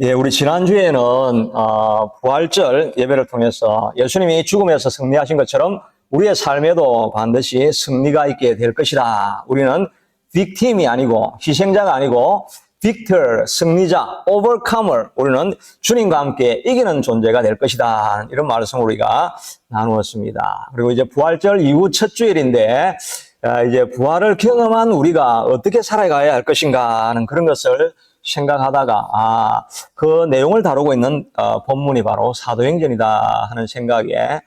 예, 우리 지난주에는 부활절 예배를 통해서 예수님이 죽음에서 승리하신 것처럼 우리의 삶에도 반드시 승리가 있게 될 것이다. 우리는 빅팀이 아니고 희생자가 아니고 victor, 승리자, overcomer, 우리는 주님과 함께 이기는 존재가 될 것이다. 이런 말씀을 우리가 나누었습니다. 그리고 이제 부활절 이후 첫 주일인데 이제 부활을 경험한 우리가 어떻게 살아가야 할 것인가 하는 그런 것을 생각하다가 그 내용을 다루고 있는 본문이 바로 사도행전이다 하는 생각에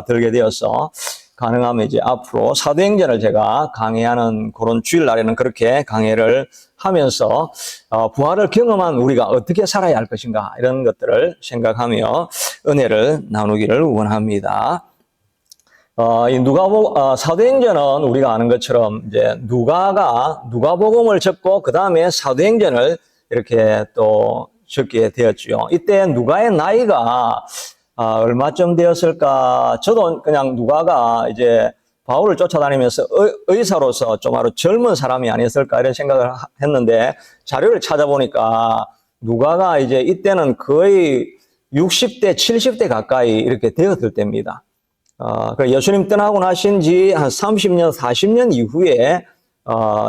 들게 되어서 가능하면 이제 앞으로 사도행전을 제가 강의하는 그런 주일날에는 그렇게 강의를 하면서 부활을 경험한 우리가 어떻게 살아야 할 것인가 이런 것들을 생각하며 은혜를 나누기를 원합니다. 사도행전은 우리가 아는 것처럼 이제 누가복음을 적고 그 다음에 사도행전을 이렇게 또 적게 되었죠. 이때 누가의 나이가 얼마쯤 되었을까? 저도 그냥 누가가 이제 바울을 쫓아다니면서 의사로서 좀 아주 젊은 사람이 아니었을까 이런 생각을 했는데 자료를 찾아보니까 누가가 이제 이때는 거의 60대, 70대 가까이 이렇게 되었을 때입니다. 예수님 떠나고 나신 지 한 30년, 40년 이후에,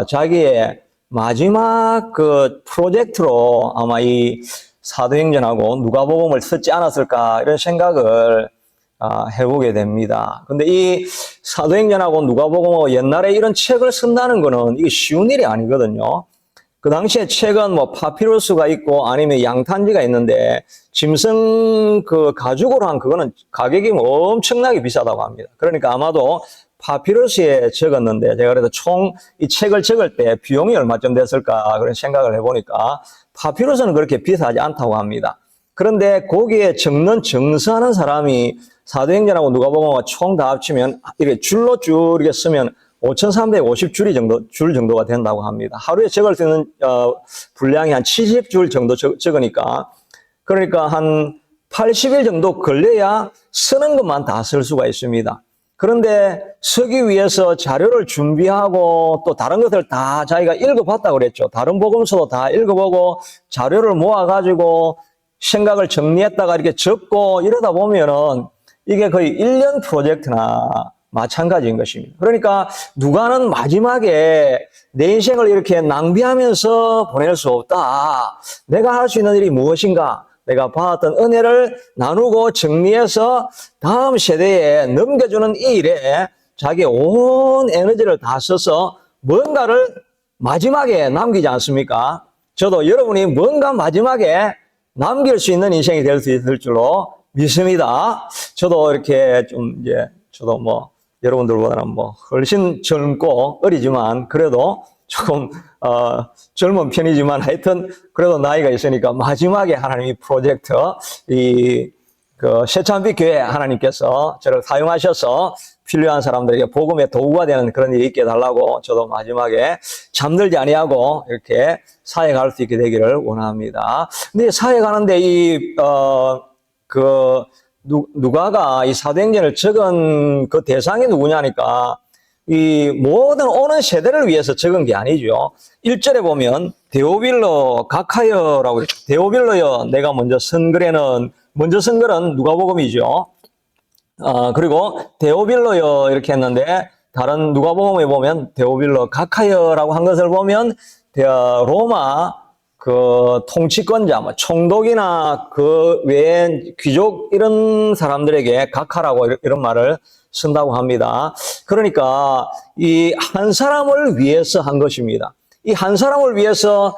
자기의 마지막 그 프로젝트로 아마 이 사도행전하고 누가복음을 썼지 않았을까, 이런 생각을, 해보게 됩니다. 근데 이 사도행전하고 누가복음하고 옛날에 이런 책을 쓴다는 거는 이게 쉬운 일이 아니거든요. 그 당시에 책은 뭐 파피루스가 있고 아니면 양탄지가 있는데 짐승 그 가죽으로 한 그거는 가격이 엄청나게 비싸다고 합니다. 그러니까 아마도 파피루스에 적었는데 제가 그래도 총 이 책을 적을 때 비용이 얼마쯤 됐을까 그런 생각을 해보니까 파피루스는 그렇게 비싸지 않다고 합니다. 그런데 거기에 적는 정서하는 사람이 사도행전하고 누가복음하고 총 다 합치면 이렇게 줄로 쭉 이렇게 쓰면 5,350줄 줄 정도가 된다고 합니다. 하루에 적을 수 있는 분량이 한 70줄 정도 적으니까 그러니까 한 80일 정도 걸려야 쓰는 것만 다 쓸 수가 있습니다. 그런데 쓰기 위해서 자료를 준비하고 또 다른 것을 다 자기가 읽어봤다고 그랬죠. 다른 복음서도 다 읽어보고 자료를 모아가지고 생각을 정리했다가 이렇게 적고 이러다 보면은 이게 거의 1년 프로젝트나 마찬가지인 것입니다. 그러니까 누가는 마지막에 내 인생을 이렇게 낭비하면서 보낼 수 없다. 내가 할 수 있는 일이 무엇인가? 내가 받았던 은혜를 나누고 정리해서 다음 세대에 넘겨주는 이 일에 자기의 온 에너지를 다 써서 뭔가를 마지막에 남기지 않습니까? 저도 여러분이 뭔가 마지막에 남길 수 있는 인생이 될 수 있을 줄로 믿습니다. 저도 이렇게 좀 이제 저도 뭐 여러분들보다는 뭐 훨씬 젊고 어리지만 그래도 조금 젊은 편이지만 하여튼 그래도 나이가 있으니까 마지막에 하나님이 프로젝트 그 새참빛 교회 하나님께서 저를 사용하셔서 필요한 사람들에게 복음의 도구가 되는 그런 일이 있게 해달라고 저도 마지막에 잠들지 아니하고 이렇게 사역할 수 있게 되기를 원합니다. 근데 사역하는데 누가가 이 사도행전을 적은 그 대상이 누구냐니까 이 모든 오는 세대를 위해서 적은 게 아니죠. 1절에 보면 데오빌로 가카여라고 그랬죠. 데오빌로여 내가 먼저 쓴 글은 누가복음이죠. 그리고 데오빌로여 이렇게 했는데 다른 누가복음에 보면 데오빌로 가카여라고 한 것을 보면 로마 그 통치권자, 뭐 총독이나 그 외엔 귀족 이런 사람들에게 각하라고 이런 말을 쓴다고 합니다. 그러니까 이 한 사람을 위해서 한 것입니다. 이 한 사람을 위해서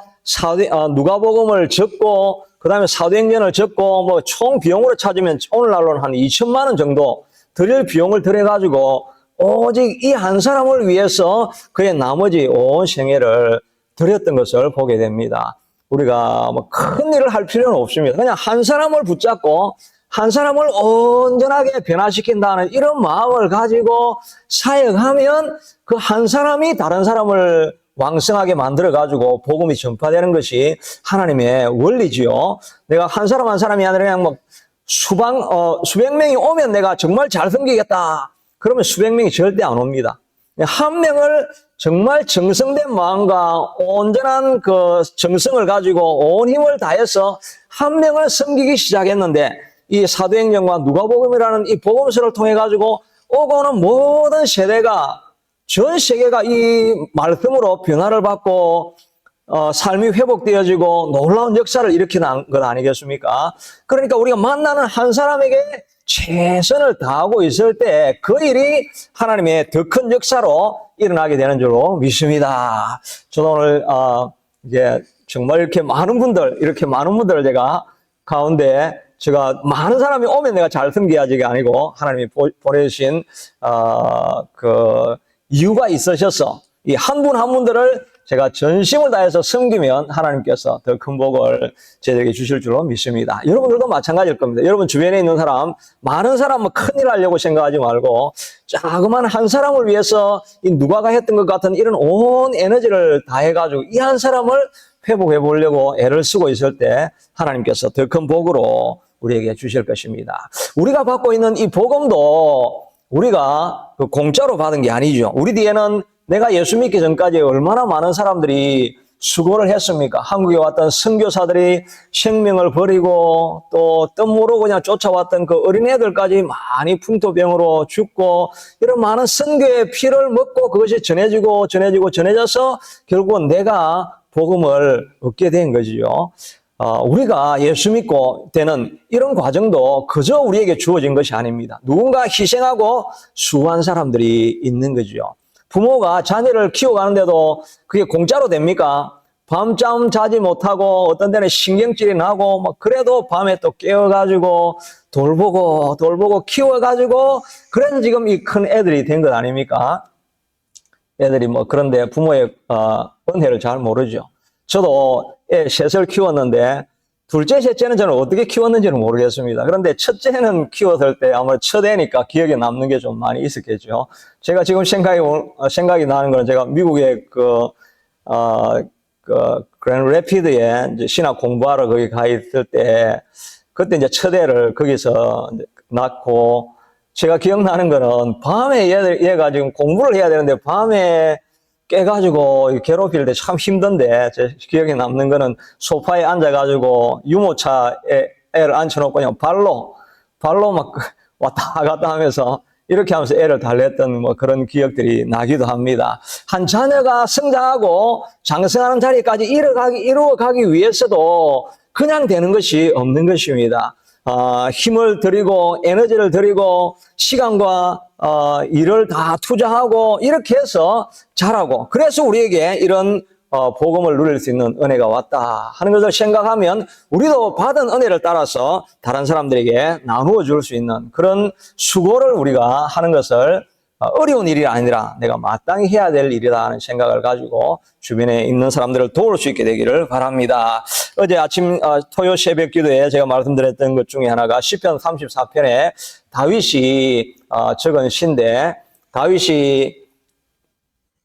누가복음을 적고 그 다음에 사도행전을 적고 뭐 총 비용으로 찾으면 오늘날로는 한 2천만 원 정도 드릴 비용을 들여가지고 오직 이 한 사람을 위해서 그의 나머지 온 생애를 드렸던 것을 보게 됩니다. 우리가 뭐 큰 일을 할 필요는 없습니다. 그냥 한 사람을 붙잡고 한 사람을 온전하게 변화시킨다는 이런 마음을 가지고 사역하면 그 한 사람이 다른 사람을 왕성하게 만들어가지고 복음이 전파되는 것이 하나님의 원리지요. 내가 한 사람 한 사람이 아니라 그냥 뭐 수백 명이 오면 내가 정말 잘 섬기겠다. 그러면 수백 명이 절대 안 옵니다. 한 명을 정말 정성된 마음과 온전한 그 정성을 가지고 온 힘을 다해서 한 명을 섬기기 시작했는데 이 사도행전과 누가복음이라는 이 복음서를 통해 가지고 오고 오는 모든 세대가 전 세계가 이 말씀으로 변화를 받고 삶이 회복되어지고 놀라운 역사를 일으키는 것 아니겠습니까? 그러니까 우리가 만나는 한 사람에게 최선을 다하고 있을 때 그 일이 하나님의 더 큰 역사로 일어나게 되는 줄로 믿습니다. 저도 오늘 이제 정말 이렇게 많은 분들을 제가 가운데 제가 많은 사람이 오면 내가 잘 섬겨야지가 아니고 하나님이 보내주신 그 이유가 있으셔서 이 한 분 한 분들을 제가 전심을 다해서 섬기면 하나님께서 더 큰 복을 저에게 주실 줄로 믿습니다. 여러분들도 마찬가지일 겁니다. 여러분 주변에 있는 사람, 많은 사람은 큰일 하려고 생각하지 말고 자그만 한 사람을 위해서 이 누가가 했던 것 같은 이런 온 에너지를 다해가지고 이 한 사람을 회복해 보려고 애를 쓰고 있을 때 하나님께서 더 큰 복으로 우리에게 주실 것입니다. 우리가 받고 있는 이 복음도 우리가 공짜로 받은 게 아니죠. 우리 뒤에는 내가 예수 믿기 전까지 얼마나 많은 사람들이 수고를 했습니까? 한국에 왔던 선교사들이 생명을 버리고 또 뜻모르고 그냥 쫓아왔던 그 어린애들까지 많이 풍토병으로 죽고 이런 많은 선교의 피를 먹고 그것이 전해져서 결국은 내가 복음을 얻게 된 거지요. 우리가 예수 믿고 되는 이런 과정도 그저 우리에게 주어진 것이 아닙니다. 누군가 희생하고 수고한 사람들이 있는 거죠. 부모가 자녀를 키워가는데도 그게 공짜로 됩니까? 밤잠 자지 못하고 어떤 데는 신경질이 나고 그래도 밤에 또 깨워가지고 돌보고 키워가지고 그래서 지금 이 큰 애들이 된 것 아닙니까? 애들이 그런데 부모의 은혜를 잘 모르죠. 저도 애 셋을 키웠는데 둘째, 셋째는 저는 어떻게 키웠는지는 모르겠습니다. 그런데 첫째는 키웠을 때 아무래도 첫애니까 기억에 남는 게 좀 많이 있었겠죠. 제가 지금 생각이 나는 거는 제가 미국의 그랜드 래피드에 이제 신학 공부하러 거기 가 있을 때 그때 이제 첫애를 거기서 이제 낳고 제가 기억나는 거는 밤에 얘가 지금 공부를 해야 되는데 밤에 깨가지고 괴롭힐 때 참 힘든데 제 기억에 남는 거는 소파에 앉아가지고 유모차에 애를 앉혀놓고 그냥 발로 막 왔다 갔다 하면서 이렇게 하면서 애를 달랬던 그런 기억들이 나기도 합니다. 한 자녀가 성장하고 장성하는 자리까지 이루어가기 위해서도 그냥 되는 것이 없는 것입니다. 힘을 들이고 에너지를 들이고 시간과 일을 다 투자하고 이렇게 해서 자라고 그래서 우리에게 이런 복음을 누릴 수 있는 은혜가 왔다 하는 것을 생각하면 우리도 받은 은혜를 따라서 다른 사람들에게 나누어 줄 수 있는 그런 수고를 우리가 하는 것을 어려운 일이 아니라 내가 마땅히 해야 될 일이다 하는 생각을 가지고 주변에 있는 사람들을 도울 수 있게 되기를 바랍니다. 어제 아침 토요 새벽 기도에 제가 말씀드렸던 것 중에 하나가 시편 34편에 다윗이 적은 시인데 다윗이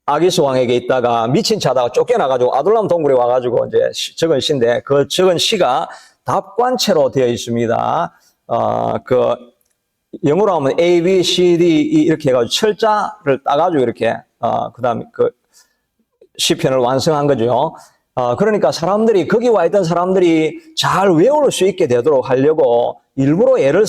아기스 왕에게 있다가 미친 차다가 쫓겨나가지고 아둘람 동굴에 와가지고 이제 적은 시인데 그 적은 시가 답관체로 되어 있습니다. 영어로 하면 A, B, C, D, E 이렇게 해가지고 철자를 따가지고 이렇게, 그 다음에 시편을 완성한 거죠. 그러니까 거기 와 있던 사람들이 잘 외울 수 있게 되도록 하려고 일부러 애를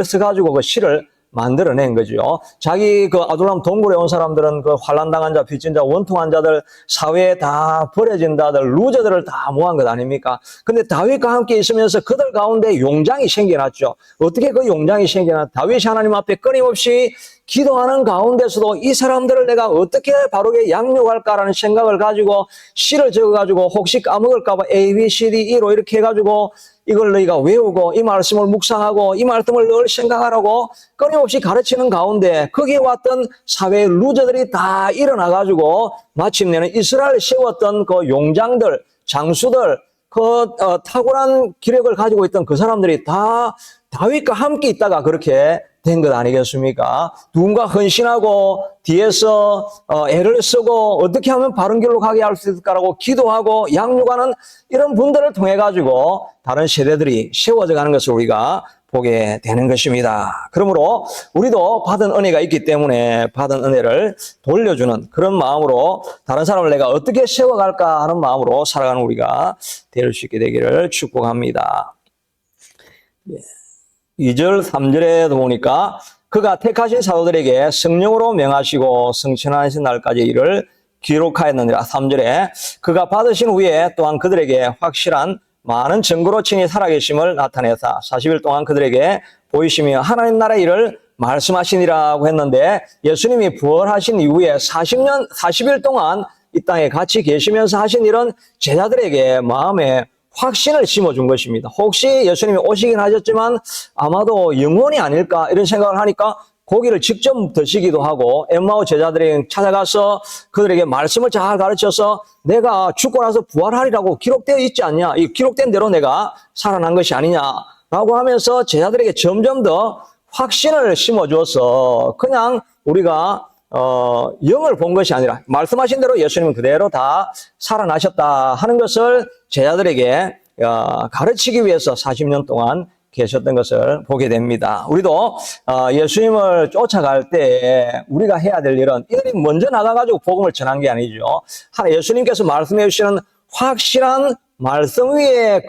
써가지고 그 시를 만들어낸 거죠. 자기 아둘람 동굴에 온 사람들은 환난당한 자, 빚진 자, 원통한 자들, 사회에 다 버려진 자들, 루저들을 다 모은 것 아닙니까? 근데 다윗과 함께 있으면서 그들 가운데 용장이 생겨났죠. 어떻게 그 용장이 생겨났? 다윗이 하나님 앞에 끊임없이 기도하는 가운데서도 이 사람들을 내가 어떻게 바르게 양육할까라는 생각을 가지고 시를 적어가지고 혹시 까먹을까봐 A, B, C, D, E로 이렇게 해가지고 이걸 너희가 외우고 이 말씀을 묵상하고 이 말씀을 늘 생각하라고 끊임없이 가르치는 가운데 거기에 왔던 사회의 루저들이 다 일어나가지고 마침내는 이스라엘을 세웠던 그 용장들, 장수들, 탁월한 기력을 가지고 있던 그 사람들이 다 다윗과 함께 있다가 그렇게 된 것 아니겠습니까? 누군가 헌신하고 뒤에서 애를 쓰고 어떻게 하면 바른 길로 가게 할 수 있을까라고 기도하고 양육하는 이런 분들을 통해 가지고 다른 세대들이 세워져 가는 것을 우리가 보게 되는 것입니다. 그러므로 우리도 받은 은혜가 있기 때문에 받은 은혜를 돌려주는 그런 마음으로 다른 사람을 내가 어떻게 세워갈까 하는 마음으로 살아가는 우리가 될 수 있게 되기를 축복합니다. 2절, 3절에도 보니까 그가 택하신 사도들에게 성령으로 명하시고 성천하신 날까지 이를 기록하였느니라. 3절에 그가 받으신 후에 또한 그들에게 확실한 많은 증거로 친히 살아계심을 나타내사 40일 동안 그들에게 보이시며 하나님 나라의 일을 말씀하시니라고 했는데 예수님이 부활하신 이후에 40일 동안 이 땅에 같이 계시면서 하신 일은 제자들에게 마음에 확신을 심어준 것입니다. 혹시 예수님이 오시긴 하셨지만 아마도 영원이 아닐까 이런 생각을 하니까 고기를 직접 드시기도 하고 엠마오 제자들이 찾아가서 그들에게 말씀을 잘 가르쳐서 내가 죽고 나서 부활하리라고 기록되어 있지 않냐, 이 기록된 대로 내가 살아난 것이 아니냐라고 하면서 제자들에게 점점 더 확신을 심어주어서 그냥 우리가 영을 본 것이 아니라 말씀하신 대로 예수님은 그대로 다 살아나셨다 하는 것을 제자들에게 가르치기 위해서 40년 동안 계셨던 것을 보게 됩니다. 우리도 예수님을 쫓아갈 때 우리가 해야 될 일은 이들이 먼저 나가가지고 복음을 전한 게 아니죠. 예수님께서 말씀해 주시는 확실한 말씀 위에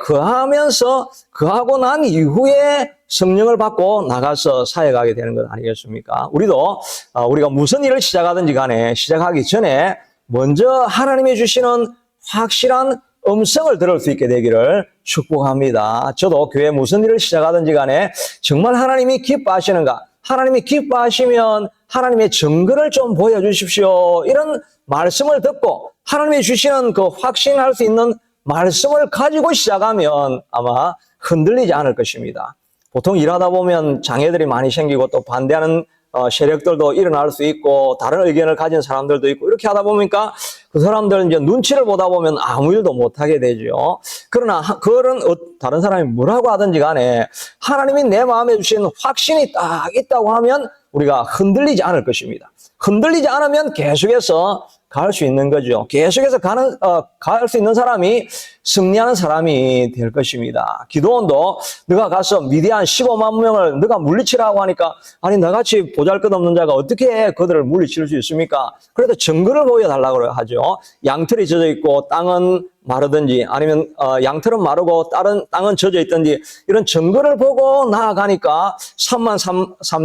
거하고 난 이후에 성령을 받고 나가서 사역하게 되는 것 아니겠습니까? 우리도 우리가 무슨 일을 시작하든지 간에 시작하기 전에 먼저 하나님이 주시는 확실한 음성을 들을 수 있게 되기를 축복합니다. 저도 교회 무슨 일을 시작하든지 간에 정말 하나님이 기뻐하시는가? 하나님이 기뻐하시면 하나님의 증거를 좀 보여주십시오. 이런 말씀을 듣고 하나님이 주시는 그 확신할 수 있는 말씀을 가지고 시작하면 아마 흔들리지 않을 것입니다. 보통 일하다 보면 장애들이 많이 생기고 또 반대하는 세력들도 일어날 수 있고 다른 의견을 가진 사람들도 있고 이렇게 하다 보니까 그 사람들 이제 눈치를 보다 보면 아무 일도 못하게 되죠. 그러나 그런 다른 사람이 뭐라고 하든지 간에 하나님이 내 마음에 주신 확신이 딱 있다고 하면 우리가 흔들리지 않을 것입니다. 흔들리지 않으면 계속해서 갈 수 있는 거죠. 계속해서 갈 수 있는 사람이 승리하는 사람이 될 것입니다. 기도원도 너가 가서 미디안 15만 명을 너가 물리치라고 하니까 아니 나같이 보잘것없는 자가 어떻게 그들을 물리칠 수 있습니까? 그래도 증거를 보여달라고 하죠. 양털이 젖어 있고 땅은 마르든지 아니면 양털은 마르고 땅은 젖어 있든지 이런 증거를 보고 나아가니까 3만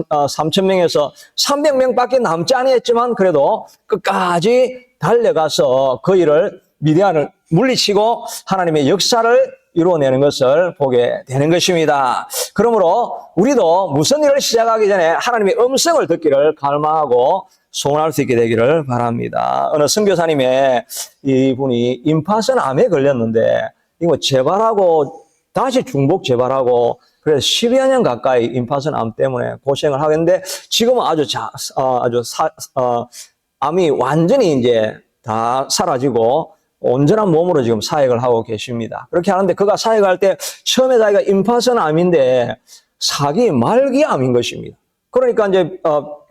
3천 명에서 300명밖에 남지 않았지만 그래도 끝까지 달려가서 그 일을 미디안을 물리치고 하나님의 역사를 이루어내는 것을 보게 되는 것입니다. 그러므로 우리도 무슨 일을 시작하기 전에 하나님의 음성을 듣기를 갈망하고 소원할 수 있게 되기를 바랍니다. 어느 선교사님의 이분이 임파선 암에 걸렸는데 이거 재발하고 다시 중복 재발하고 그래서 10여 년 가까이 임파선 암 때문에 고생을 하겠는데 지금은 암이 완전히 이제 다 사라지고 온전한 몸으로 지금 사역을 하고 계십니다. 그렇게 하는데 그가 사역할 때 처음에 자기가 임파선 암인데 말기 암인 것입니다. 그러니까 이제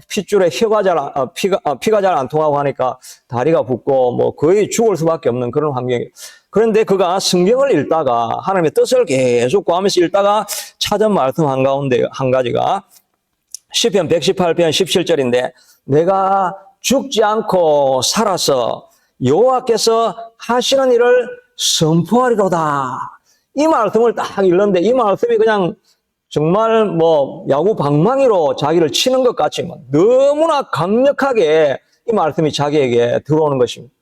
핏줄에 피가 잘 안 통하고 하니까 다리가 붓고 뭐 거의 죽을 수밖에 없는 그런 환경이에요. 그런데 그가 성경을 읽다가 하나님의 뜻을 계속 구하면서 읽다가 찾은 말씀 한가운데 한 가지가 시편 118편 17절인데 내가 죽지 않고 살아서 여호와께서 하시는 일을 선포하리로다. 이 말씀을 딱 읽는데 이 말씀이 그냥 정말 뭐 야구 방망이로 자기를 치는 것 같지만 너무나 강력하게 이 말씀이 자기에게 들어오는 것입니다.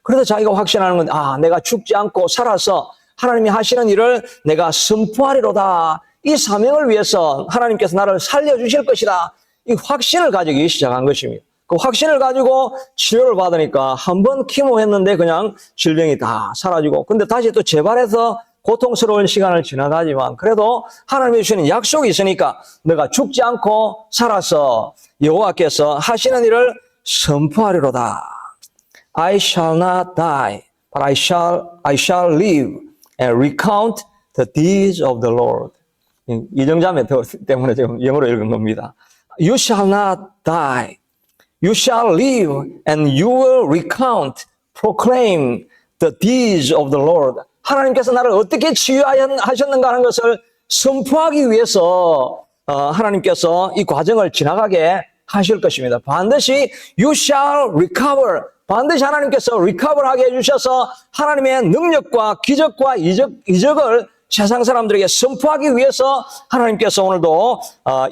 그래서 자기가 확신하는 건 내가 죽지 않고 살아서 하나님이 하시는 일을 내가 선포하리로다. 이 사명을 위해서 하나님께서 나를 살려주실 것이다. 이 확신을 가지기 시작한 것입니다. 그 확신을 가지고 치료를 받으니까 한번 키모했는데 그냥 질병이 다 사라지고 근데 다시 또 재발해서 고통스러운 시간을 지나가지만 그래도 하나님이 주시는 약속이 있으니까 내가 죽지 않고 살아서 여호와께서 하시는 일을 선포하리로다. I shall not die, but I shall live and recount the deeds of the Lord. 이정자매 때문에 지금 영어로 읽은 겁니다. You shall not die. You shall live and you will recount, proclaim the deeds of the Lord. 하나님께서 나를 어떻게 치유하셨는가 하는 것을 선포하기 위해서 하나님께서 이 과정을 지나가게 하실 것입니다. 반드시 you shall recover. 반드시 하나님께서 recover하게 해주셔서 하나님의 능력과 기적과 이적을 세상 사람들에게 선포하기 위해서 하나님께서 오늘도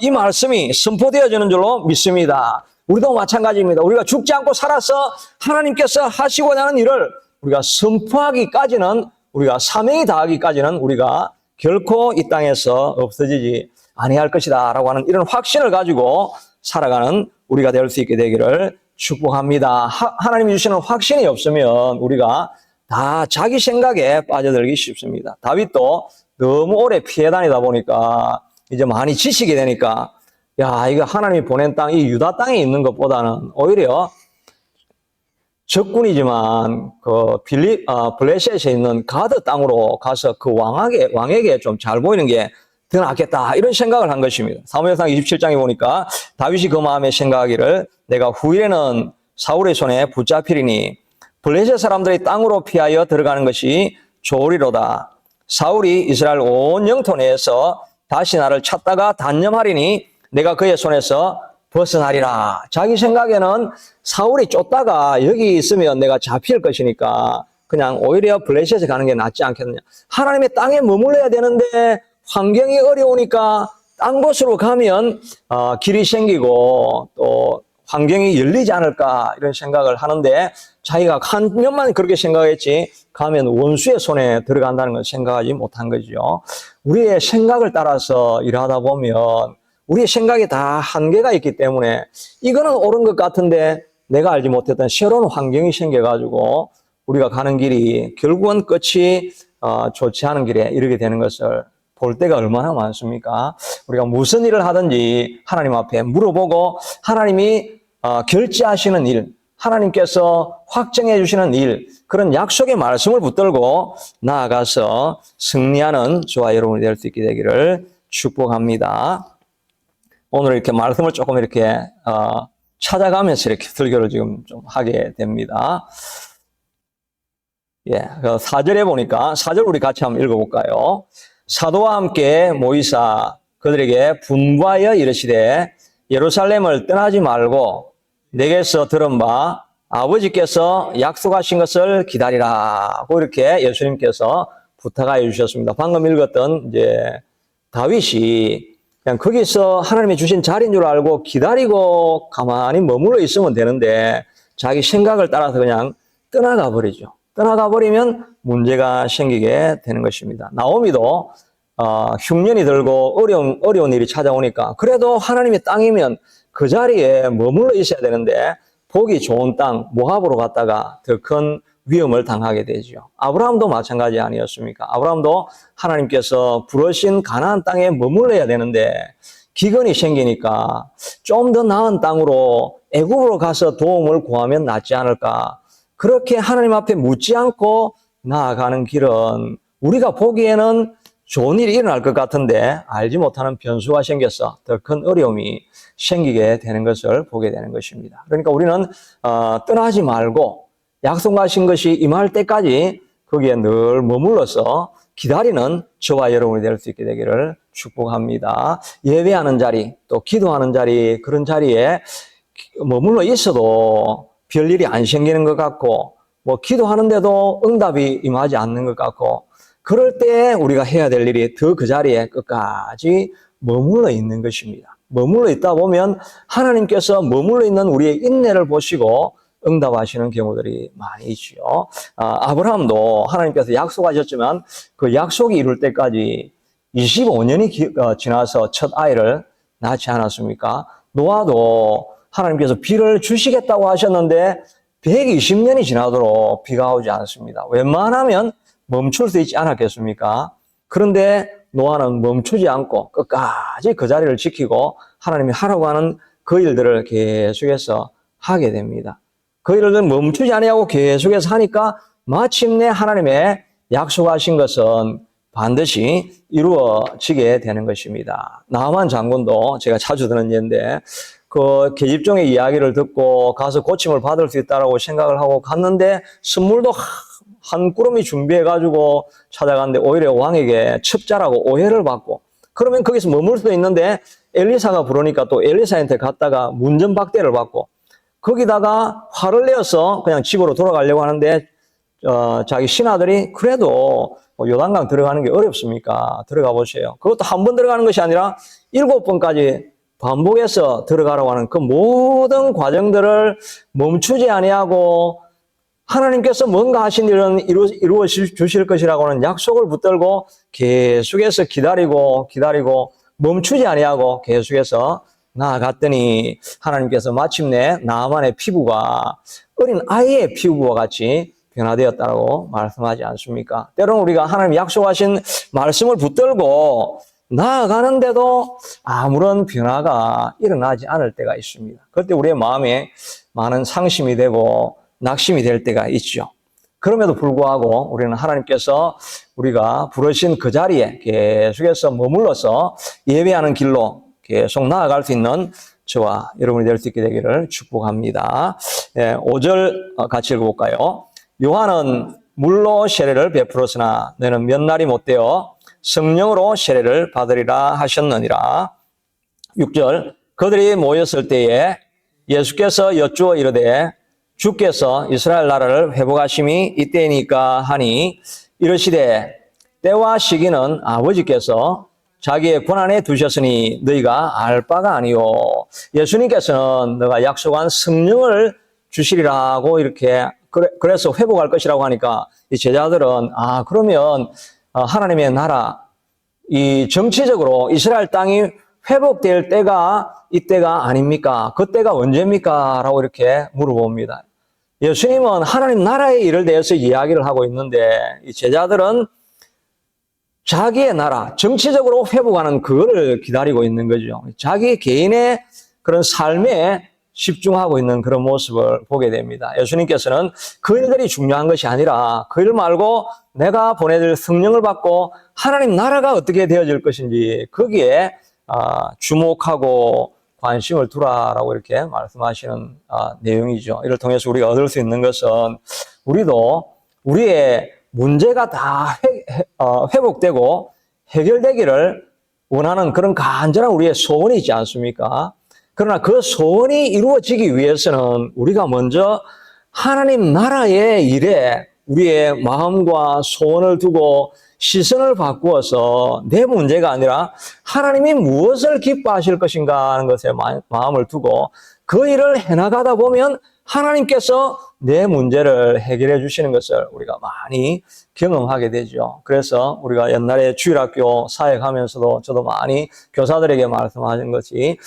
이 말씀이 선포되어지는 줄로 믿습니다. 우리도 마찬가지입니다. 우리가 죽지 않고 살아서 하나님께서 하시고자 하는 일을 우리가 선포하기까지는, 우리가 사명이 다하기까지는 우리가 결코 이 땅에서 없어지지 아니할 것이다 라고 하는 이런 확신을 가지고 살아가는 우리가 될 수 있게 되기를 축복합니다. 하나님이 주시는 확신이 없으면 우리가 다 자기 생각에 빠져들기 쉽습니다. 다윗도 너무 오래 피해 다니다 보니까 이제 많이 지치게 되니까, 야, 이거 하나님이 보낸 땅, 이 유다 땅에 있는 것보다는 오히려 적군이지만 블레셋에 있는 가드 땅으로 가서 그 왕에게 좀 잘 보이는 게 더 낫겠다, 이런 생각을 한 것입니다. 사무엘상 27장에 보니까 다윗이 그 마음에 생각하기를 내가 후일에는 사울의 손에 붙잡히리니 블레셋 사람들이 땅으로 피하여 들어가는 것이 좋으리로다. 사울이 이스라엘 온 영토 내에서 다시 나를 찾다가 단념하리니 내가 그의 손에서 벗어나리라. 자기 생각에는 사울이 쫓다가 여기 있으면 내가 잡힐 것이니까 그냥 오히려 블레셋에 가는 게 낫지 않겠느냐. 하나님의 땅에 머물러야 되는데 환경이 어려우니까 딴 곳으로 가면 길이 생기고 또 환경이 열리지 않을까, 이런 생각을 하는데 자기가 한 년만 그렇게 생각했지 가면 원수의 손에 들어간다는 걸 생각하지 못한 거죠. 우리의 생각을 따라서 일하다 보면 우리의 생각에 다 한계가 있기 때문에 이거는 옳은 것 같은데 내가 알지 못했던 새로운 환경이 생겨가지고 우리가 가는 길이 결국은 끝이 좋지 않은 길에 이르게 되는 것을 볼 때가 얼마나 많습니까? 우리가 무슨 일을 하든지 하나님 앞에 물어보고 하나님이 결제하시는 일, 하나님께서 확정해 주시는 일, 그런 약속의 말씀을 붙들고 나아가서 승리하는 저와 여러분이 될 수 있게 되기를 축복합니다. 오늘 이렇게 말씀을 조금 이렇게 찾아가면서 이렇게 설교를 지금 좀 하게 됩니다. 예, 4절에 보니까 4절 우리 같이 한번 읽어볼까요? 사도와 함께 모이사 그들에게 분부하여 이르시되 예루살렘을 떠나지 말고 내게서 들은 바 아버지께서 약속하신 것을 기다리라고 이렇게 예수님께서 부탁하여 주셨습니다. 방금 읽었던 이제 다윗이 그냥 거기서 하나님이 주신 자리인 줄 알고 기다리고 가만히 머물러 있으면 되는데 자기 생각을 따라서 그냥 떠나가 버리죠. 떠나가 버리면 문제가 생기게 되는 것입니다. 나오미도 흉년이 들고 어려운 일이 찾아오니까 그래도 하나님의 땅이면 그 자리에 머물러 있어야 되는데 보기 좋은 땅 모압으로 갔다가 더 큰 위험을 당하게 되죠. 아브라함도 마찬가지 아니었습니까? 아브라함도 하나님께서 부르신 가나안 땅에 머물러야 되는데 기근이 생기니까 좀 더 나은 땅으로 애굽으로 가서 도움을 구하면 낫지 않을까. 그렇게 하나님 앞에 묻지 않고 나아가는 길은 우리가 보기에는 좋은 일이 일어날 것 같은데 알지 못하는 변수가 생겨서 더 큰 어려움이 생기게 되는 것을 보게 되는 것입니다. 그러니까 우리는 떠나지 말고 약속하신 것이 임할 때까지 거기에 늘 머물러서 기다리는 저와 여러분이 될 수 있게 되기를 축복합니다. 예배하는 자리, 또 기도하는 자리, 그런 자리에 머물러 있어도 별일이 안 생기는 것 같고 뭐 기도하는데도 응답이 임하지 않는 것 같고 그럴 때 우리가 해야 될 일이 더 그 자리에 끝까지 머물러 있는 것입니다. 머물러 있다 보면 하나님께서 머물러 있는 우리의 인내를 보시고 응답하시는 경우들이 많이 있죠. 아브라함도 하나님께서 약속하셨지만 그 약속이 이룰 때까지 25년이 지나서 첫 아이를 낳지 않았습니까? 노아도 하나님께서 비를 주시겠다고 하셨는데 120년이 지나도록 비가 오지 않습니다. 웬만하면 멈출 수 있지 않았겠습니까? 그런데 노아는 멈추지 않고 끝까지 그 자리를 지키고 하나님이 하라고 하는 그 일들을 계속해서 하게 됩니다. 그 일을 멈추지 아니하고 계속해서 하니까 마침내 하나님의 약속하신 것은 반드시 이루어지게 되는 것입니다. 나만 장군도 제가 자주 듣는 예인데 그 계집종의 이야기를 듣고 가서 고침을 받을 수 있다고 생각을 하고 갔는데 선물도 한 꾸러미 준비해가지고 찾아갔는데 오히려 왕에게 첩자라고 오해를 받고, 그러면 거기서 머물 수도 있는데 엘리사가 부르니까 또 엘리사한테 갔다가 문전박대를 받고, 거기다가 화를 내어서 그냥 집으로 돌아가려고 하는데 자기 신하들이 그래도 요단강 들어가는 게 어렵습니까? 들어가 보세요. 그것도 한 번 들어가는 것이 아니라 7번까지 반복해서 들어가라고 하는 그 모든 과정들을 멈추지 아니하고 하나님께서 뭔가 하신 일은 이루어 주실 것이라고 하는 약속을 붙들고 계속해서 기다리고 멈추지 아니하고 계속해서 나아갔더니 하나님께서 마침내 나아만의 피부가 어린 아이의 피부와 같이 변화되었다고 말씀하지 않습니까? 때로는 우리가 하나님 약속하신 말씀을 붙들고 나아가는데도 아무런 변화가 일어나지 않을 때가 있습니다. 그때 우리의 마음에 많은 상심이 되고 낙심이 될 때가 있죠. 그럼에도 불구하고 우리는 하나님께서 우리가 부르신 그 자리에 계속해서 머물러서 예배하는 길로 계속 나아갈 수 있는 저와 여러분이 될 수 있게 되기를 축복합니다. 5절 같이 읽어볼까요? 요한은 물로 세례를 베풀었으나 너는 몇 날이 못되어 성령으로 세례를 받으리라 하셨느니라. 6절 그들이 모였을 때에 예수께서 여쭈어 이르되 주께서 이스라엘 나라를 회복하심이 이때이니까 하니 이르시되 때와 시기는 아버지께서 자기의 권한에 두셨으니 너희가 알 바가 아니요. 예수님께서는 너가 약속한 성령을 주시리라고 이렇게 그래서 회복할 것이라고 하니까 이 제자들은 그러면 하나님의 나라 이 정치적으로 이스라엘 땅이 회복될 때가 이때가 아닙니까? 그때가 언제입니까? 라고 이렇게 물어봅니다. 예수님은 하나님 나라의 일을 대해서 이야기를 하고 있는데 이 제자들은 자기의 나라, 정치적으로 회복하는 그거를 기다리고 있는 거죠. 자기 개인의 그런 삶에 집중하고 있는 그런 모습을 보게 됩니다. 예수님께서는 그 일들이 중요한 것이 아니라 그 일 말고 내가 보내줄 성령을 받고 하나님 나라가 어떻게 되어질 것인지 거기에 주목하고 관심을 두라라고 이렇게 말씀하시는 내용이죠. 이를 통해서 우리가 얻을 수 있는 것은 우리도 우리의 문제가 다 회복되고 해결되기를 원하는 그런 간절한 우리의 소원이 있지 않습니까? 그러나 그 소원이 이루어지기 위해서는 우리가 먼저 하나님 나라의 일에 우리의 마음과 소원을 두고 시선을 바꾸어서 내 문제가 아니라 하나님이 무엇을 기뻐하실 것인가 하는 것에 마음을 두고 그 일을 해나가다 보면 하나님께서 내 문제를 해결해 주시는 것을 우리가 많이 경험하게 되죠. 그래서 우리가 옛날에 주일학교 사역하면서도 저도 많이 교사들에게 말씀하신 것이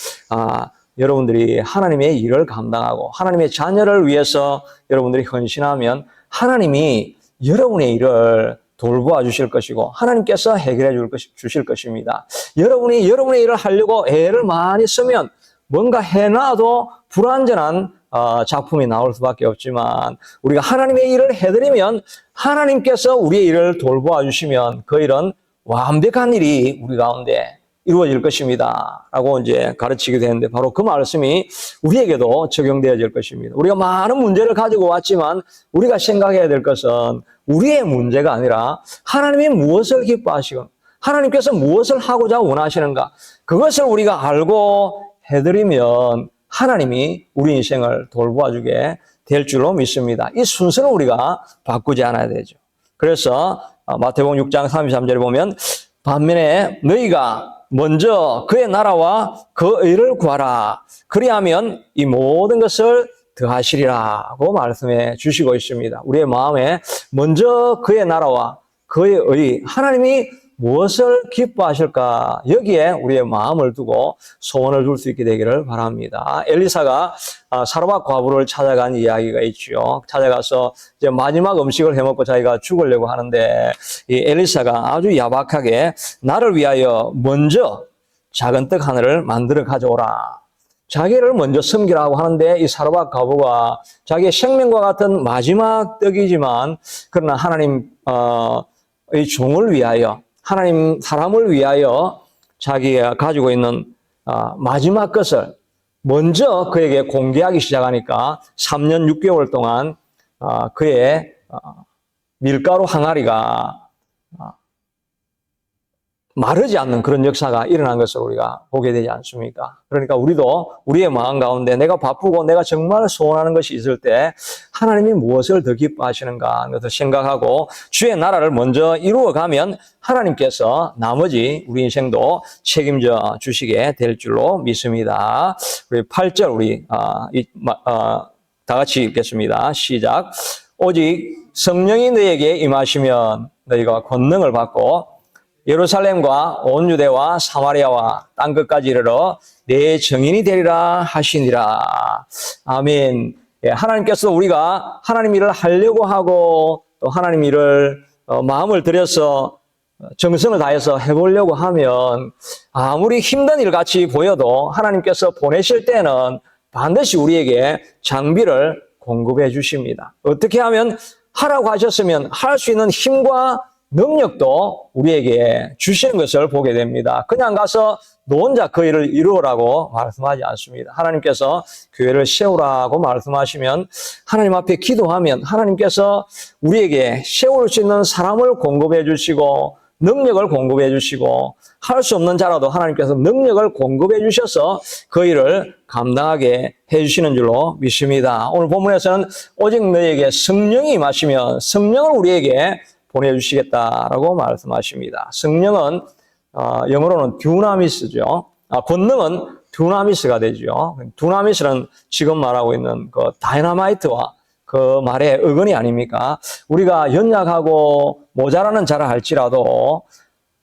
여러분들이 하나님의 일을 감당하고 하나님의 자녀를 위해서 여러분들이 헌신하면 하나님이 여러분의 일을 돌보아 주실 것이고 하나님께서 해결해 주실 것입니다. 여러분이 여러분의 일을 하려고 애를 많이 쓰면 뭔가 해놔도 불완전한 작품이 나올 수밖에 없지만 우리가 하나님의 일을 해드리면 하나님께서 우리의 일을 돌보아 주시면 그 일은 완벽한 일이 우리 가운데 이루어질 것입니다. 라고 이제 가르치게 되는데 바로 그 말씀이 우리에게도 적용되어질 것입니다. 우리가 많은 문제를 가지고 왔지만 우리가 생각해야 될 것은 우리의 문제가 아니라 하나님이 무엇을 기뻐하시고 하나님께서 무엇을 하고자 원하시는가 그것을 우리가 알고 해드리면 하나님이 우리 인생을 돌보아 주게 될 줄로 믿습니다. 이 순서는 우리가 바꾸지 않아야 되죠. 그래서 마태복음 6장 33절에 보면 반면에 너희가 먼저 그의 나라와 그 의를 구하라. 그리하면 이 모든 것을 더하시리라고 말씀해 주시고 있습니다. 우리의 마음에 먼저 그의 나라와 그의 의, 하나님이 무엇을 기뻐하실까? 여기에 우리의 마음을 두고 소원을 둘 수 있게 되기를 바랍니다. 엘리사가 사르밧 과부를 찾아간 이야기가 있죠. 찾아가서 이제 마지막 음식을 해먹고 자기가 죽으려고 하는데 이 엘리사가 아주 야박하게 나를 위하여 먼저 작은 떡 하나를 만들어 가져오라. 자기를 먼저 섬기라고 하는데 이 사르밧 과부가 자기의 생명과 같은 마지막 떡이지만 그러나 하나님 이 종을 위하여 하나님 사람을 위하여 자기가 가지고 있는 마지막 것을 먼저 그에게 공개하기 시작하니까 3년 6개월 동안 그의 밀가루 항아리가 마르지 않는 그런 역사가 일어난 것을 우리가 보게 되지 않습니까? 그러니까 우리도 우리의 마음 가운데 내가 바쁘고 내가 정말 소원하는 것이 있을 때 하나님이 무엇을 더 기뻐하시는가 하는 것을 생각하고 주의 나라를 먼저 이루어가면 하나님께서 나머지 우리 인생도 책임져 주시게 될 줄로 믿습니다. 우리 8절 우리 다 같이 읽겠습니다. 시작. 오직 성령이 너에게 임하시면 너희가 권능을 받고 예루살렘과 온 유대와 사마리아와 땅끝까지 이르러 내 증인이 되리라 하시니라. 아멘. 예, 하나님께서 우리가 하나님 일을 하려고 하고 또 하나님 일을 마음을 들여서 정성을 다해서 해보려고 하면 아무리 힘든 일 같이 보여도 하나님께서 보내실 때는 반드시 우리에게 장비를 공급해 주십니다. 어떻게 하면 하라고 하셨으면 할 수 있는 힘과 능력도 우리에게 주시는 것을 보게 됩니다. 그냥 가서 너 혼자 그 일을 이루어라고 말씀하지 않습니다. 하나님께서 교회를 세우라고 말씀하시면 하나님 앞에 기도하면 하나님께서 우리에게 세울 수 있는 사람을 공급해 주시고 능력을 공급해 주시고 할 수 없는 자라도 하나님께서 능력을 공급해 주셔서 그 일을 감당하게 해 주시는 줄로 믿습니다. 오늘 본문에서는 오직 너희에게 성령이 임하시면 성령을 우리에게 보내주시겠다라고 말씀하십니다. 성령은 영어로는 듀나미스죠. 권능은 듀나미스가 되죠. 듀나미스는 지금 말하고 있는 그 다이너마이트와 그 말의 어근이 아닙니까? 우리가 연약하고 모자라는 자라 할지라도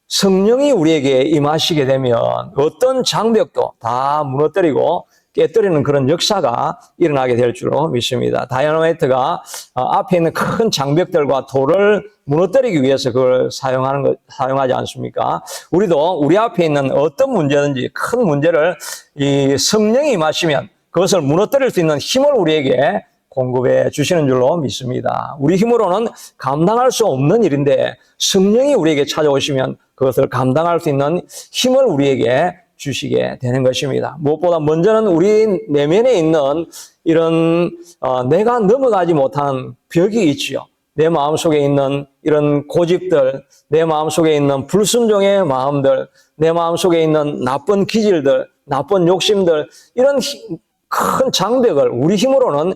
성령이 우리에게 임하시게 되면 어떤 장벽도 다 무너뜨리고 깨뜨리는 그런 역사가 일어나게 될 줄로 믿습니다. 다이너마이트가 앞에 있는 큰 장벽들과 돌을 무너뜨리기 위해서 그걸 사용하지 않습니까? 우리도 우리 앞에 있는 어떤 문제든지 큰 문제를 이 성령이 임하시면 그것을 무너뜨릴 수 있는 힘을 우리에게 공급해 주시는 줄로 믿습니다. 우리 힘으로는 감당할 수 없는 일인데 성령이 우리에게 찾아오시면 그것을 감당할 수 있는 힘을 우리에게 주시게 되는 것입니다. 무엇보다 먼저는 우리 내면에 있는 이런 내가 넘어가지 못한 벽이 있지요. 내 마음속에 있는 이런 고집들, 내 마음속에 있는 불순종의 마음들, 내 마음속에 있는 나쁜 기질들, 나쁜 욕심들, 이런 큰 장벽을 우리 힘으로는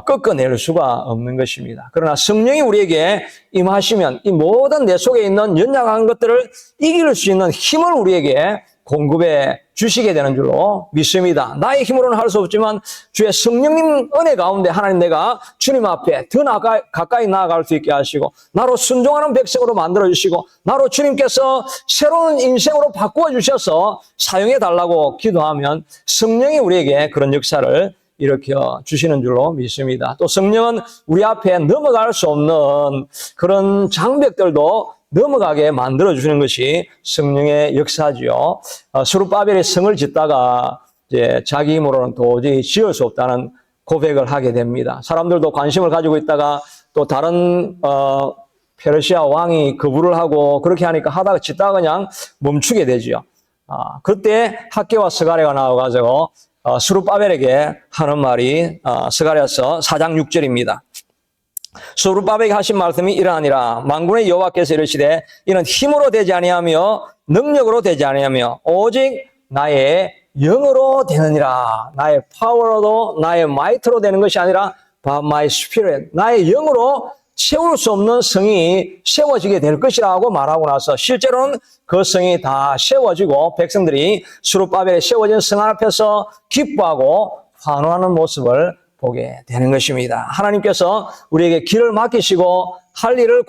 꺾어낼 수가 없는 것입니다. 그러나 성령이 우리에게 임하시면 이 모든 내 속에 있는 연약한 것들을 이길 수 있는 힘을 우리에게 공급해 주시게 되는 줄로 믿습니다. 나의 힘으로는 할 수 없지만 주의 성령님 은혜 가운데 하나님 내가 주님 앞에 더 가까이 나아갈 수 있게 하시고 나로 순종하는 백성으로 만들어주시고 나로 주님께서 새로운 인생으로 바꾸어 주셔서 사용해 달라고 기도하면 성령이 우리에게 그런 역사를 일으켜 주시는 줄로 믿습니다. 또 성령은 우리 앞에 넘어갈 수 없는 그런 장벽들도 넘어가게 만들어주시는 것이 성령의 역사지요. 스룹바벨이 성을 짓다가 이제 자기 힘으로는 도저히 지을 수 없다는 고백을 하게 됩니다. 사람들도 관심을 가지고 있다가 또 다른 페르시아 왕이 거부를 하고 그렇게 하니까 하다가 짓다가 그냥 멈추게 되지요. 그때 학개와 스가랴가 나와가지고 스룹바벨에게 하는 말이 스가랴서 4장 6절입니다. 스룹바벨에게 하신 말씀이 이러하니라. 만군의 여호와께서 이르시되 이는 힘으로 되지 아니하며 능력으로 되지 아니하며 오직 나의 영으로 되느니라. 나의 파워로도 나의 마이트로 되는 것이 아니라 by my spirit, 나의 영으로 세울 수 없는 성이 세워지게 될 것이라고 말하고 나서 실제로는 그 성이 다 세워지고 백성들이 스룹바벨에 세워진 성 앞에서 기뻐하고 환호하는 모습을 보게 되는 것입니다. 하나님께서 우리에게 길을 맡기시고 할 일을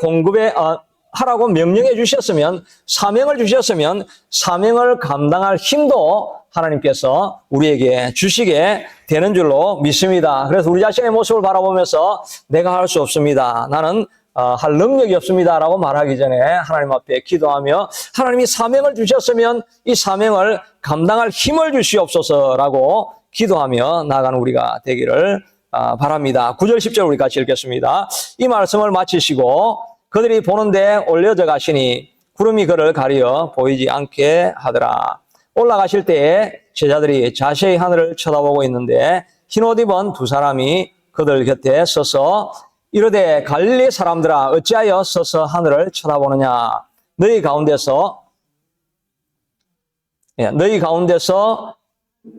하라고 명령해 주셨으면, 사명을 주셨으면 사명을 감당할 힘도 하나님께서 우리에게 주시게 되는 줄로 믿습니다. 그래서 우리 자신의 모습을 바라보면서 내가 할 수 없습니다, 나는 할 능력이 없습니다 라고 말하기 전에 하나님 앞에 기도하며 하나님이 사명을 주셨으면 이 사명을 감당할 힘을 주시옵소서라고 기도하며 나아가는 우리가 되기를 바랍니다. 9절 10절 우리 같이 읽겠습니다. 이 말씀을 마치시고 그들이 보는데 올려져 가시니 구름이 그를 가려 보이지 않게 하더라. 올라가실 때에 제자들이 자세히 하늘을 쳐다보고 있는데 흰옷 입은 두 사람이 그들 곁에 서서 이르되 갈릴리 사람들아 어찌하여 서서 하늘을 쳐다보느냐. 너희 가운데서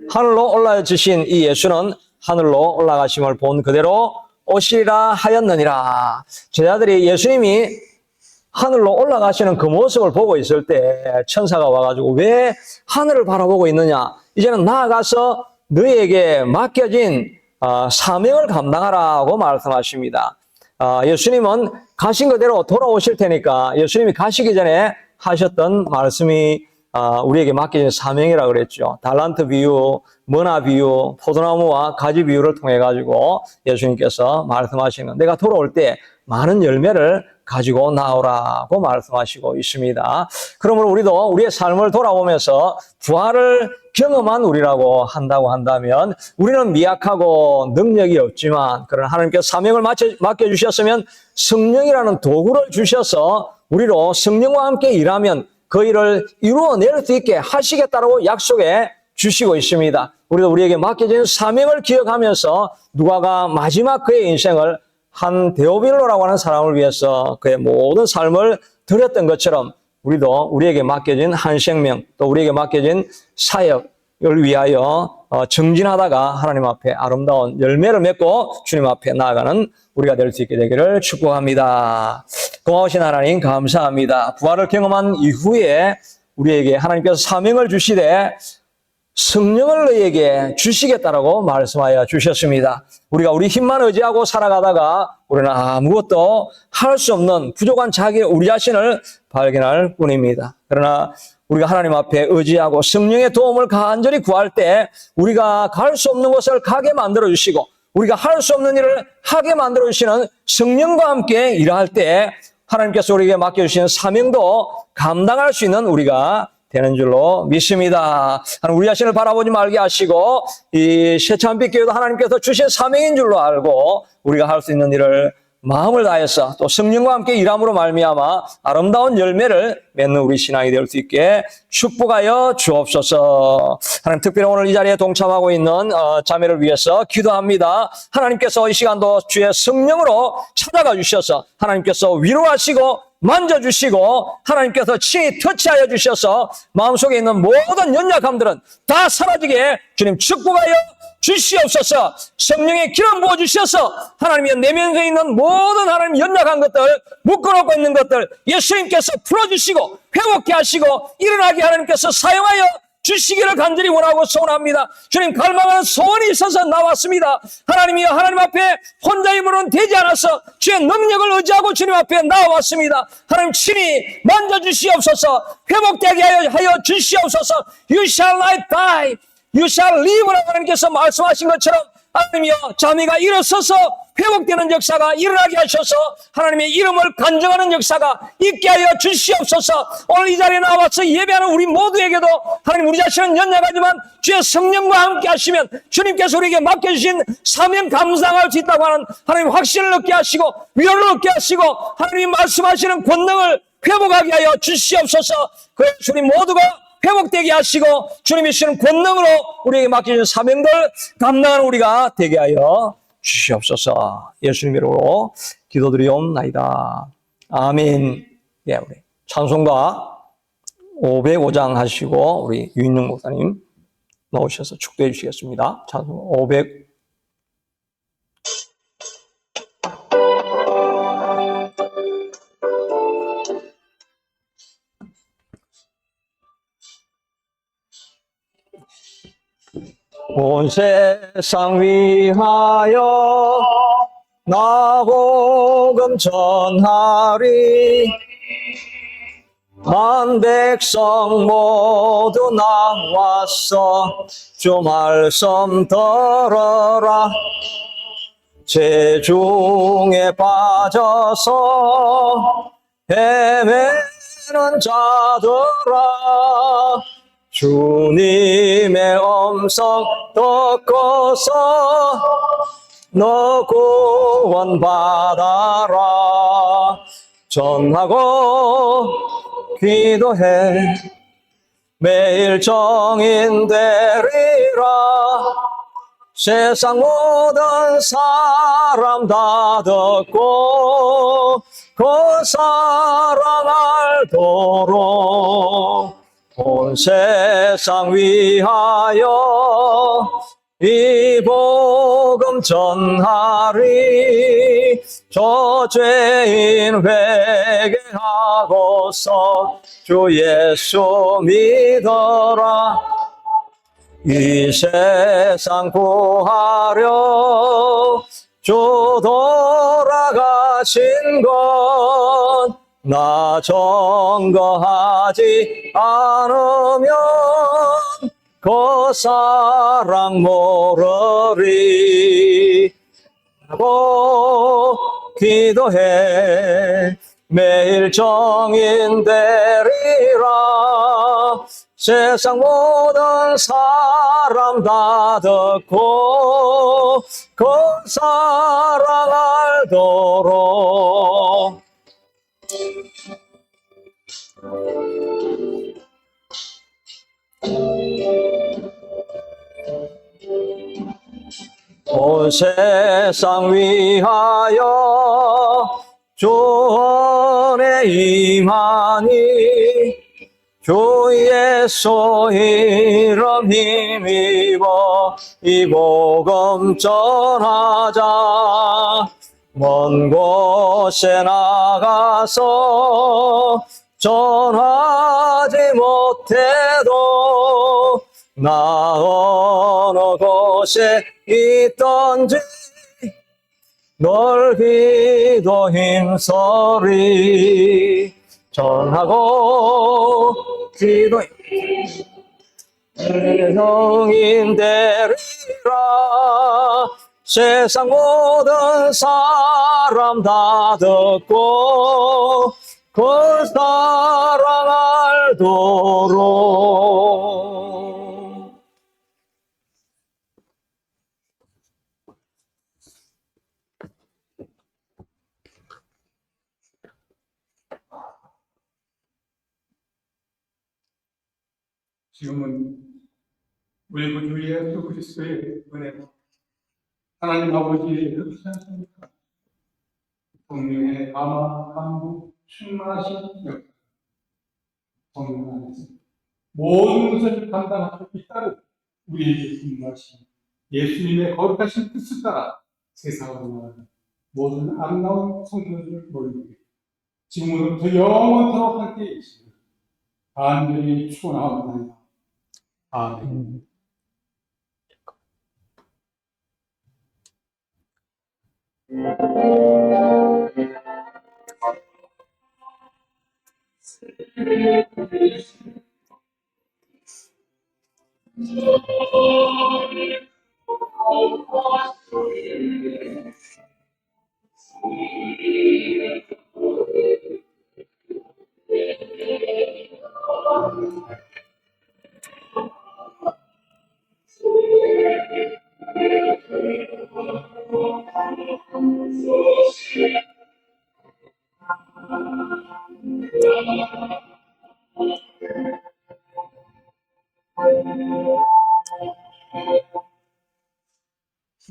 하늘로 올라주신 이 예수는 하늘로 올라가심을 본 그대로 오시리라 하였느니라. 제자들이 예수님이 하늘로 올라가시는 그 모습을 보고 있을 때 천사가 와가지고 왜 하늘을 바라보고 있느냐. 이제는 나아가서 너희에게 맡겨진 사명을 감당하라고 말씀하십니다. 예수님은 가신 그대로 돌아오실 테니까 예수님이 가시기 전에 하셨던 말씀이 우리에게 맡겨진 사명이라고 그랬죠. 달란트 비유, 머나 비유, 포도나무와 가지 비유를 통해 가지고 예수님께서 말씀하시는 내가 돌아올 때 많은 열매를 가지고 나오라고 말씀하시고 있습니다. 그러므로 우리도 우리의 삶을 돌아보면서 부활을 경험한 우리라고 한다고 한다면 우리는 미약하고 능력이 없지만 그러나 하나님께서 사명을 맡겨주셨으면 성령이라는 도구를 주셔서 우리로 성령과 함께 일하면 그 일을 이루어낼 수 있게 하시겠다고 약속해 주시고 있습니다. 우리도 우리에게 맡겨진 사명을 기억하면서 누가가 마지막 그의 인생을 한 데오빌로라고 하는 사람을 위해서 그의 모든 삶을 드렸던 것처럼 우리도 우리에게 맡겨진 한 생명 또 우리에게 맡겨진 사역을 위하여 정진하다가 하나님 앞에 아름다운 열매를 맺고 주님 앞에 나아가는 우리가 될 수 있게 되기를 축복합니다. 고마우신 하나님 감사합니다. 부활을 경험한 이후에 우리에게 하나님께서 사명을 주시되 성령을 너희에게 주시겠다라고 말씀하여 주셨습니다. 우리가 우리 힘만 의지하고 살아가다가 우리는 아무것도 할 수 없는 부족한 우리 자신을 발견할 뿐입니다. 그러나 우리가 하나님 앞에 의지하고 성령의 도움을 간절히 구할 때 우리가 갈 수 없는 곳을 가게 만들어 주시고 우리가 할 수 없는 일을 하게 만들어 주시는 성령과 함께 일할 때 하나님께서 우리에게 맡겨주시는 사명도 감당할 수 있는 우리가 되는 줄로 믿습니다. 우리 자신을 바라보지 말게 하시고 이 새참빛 교회도 하나님께서 주신 사명인 줄로 알고 우리가 할 수 있는 일을 마음을 다해서 또 성령과 함께 일함으로 말미암아 아름다운 열매를 맺는 우리 신앙이 될 수 있게 축복하여 주옵소서. 하나님 특별히 오늘 이 자리에 동참하고 있는 자매를 위해서 기도합니다. 하나님께서 이 시간도 주의 성령으로 찾아가 주셔서 하나님께서 위로하시고 만져주시고 하나님께서 친히 터치하여 주셔서 마음속에 있는 모든 연약함들은 다 사라지게 주님 축복하여 주시옵소서. 성령의 기름 부어주셔서 하나님의 내면에 있는 모든 하나님 연약한 것들 묶어놓고 있는 것들 예수님께서 풀어주시고 회복케 하시고 일어나게 하나님께서 사용하여 주시기를 간절히 원하고 소원합니다. 주님 갈망하는 소원이 있어서 나왔습니다. 하나님이여 하나님 앞에 혼자 힘으로는 되지 않아서 주의 능력을 의지하고 주님 앞에 나와왔습니다. 하나님 친히 만져주시옵소서. 회복되게 하여 주시옵소서. You shall not die. You shall live라고 하나님께서 말씀하신 것처럼 하나님이여 자매가 일어서서 회복되는 역사가 일어나게 하셔서 하나님의 이름을 간증하는 역사가 있게 하여 주시옵소서. 오늘 이 자리에 나와서 예배하는 우리 모두에게도 하나님 우리 자신은 연약하지만 주의 성령과 함께 하시면 주님께서 우리에게 맡겨주신 사명 감당할 수 있다고 하는 하나님 확신을 얻게 하시고 위로를 얻게 하시고 하나님이 말씀하시는 권능을 회복하게 하여 주시옵소서. 그 주님 모두가 회복되게 하시고 주님이 주시는 권능으로 우리에게 맡겨진 사명들 감당하는 우리가 되게 하여 주시옵소서. 예수님 이름으로 기도드리옵나이다. 아멘. 예, 우리 찬송가 505장 하시고 우리 유인영 목사님 나오셔서 축도해 주시겠습니다. 찬송 500 온 세상 위하여 나 복음 전하리 만 백성 모두 나와서 주 말씀 들어라 재중에 빠져서 헤매는 자들아 주님의 음성 듣고서 너 구원받아라 전하고 기도해 매일 정인 되리라 세상 모든 사람 다 듣고 그 사랑 알도록 온 세상 위하여 이 복음 전하리. 저 죄인 회개하고서 주 예수 믿어라. 이 세상 구하려 주 돌아가신 건 나 증거하지 않으면 그 사랑 모르리 하고 기도해. 매일 정인 되리라. 세상 모든 사람 다 듣고 그 사랑 알도록 온 세상 위하여 주 은혜 임하니 주 예수 이름 힘입어 이 복음 전하자. 먼 곳에 나가서 전하지 못해도 나 어느 곳에 있던지 넓기도 힘쓰리. 전하고 기도해 성인 되리라. 세상 모든 사람 다 듣고 그 사랑 알도록. 지금은 우리 구 주 예수 그리스도의 은혜로 하나님 아버지의 역사하십니까? 성령의 감화, 감동, 충만하신 역사, 성령 안에서 모든 것을 감당할 수 있다는 우리에게 분노하신 예수님의 거룩하신 뜻을 따라 세상으로 나가는 모든 아름다운 성도들을 모이게 지금으로부터 영원토록 함께 계시는 간절히 축원하옵나이다. 아멘.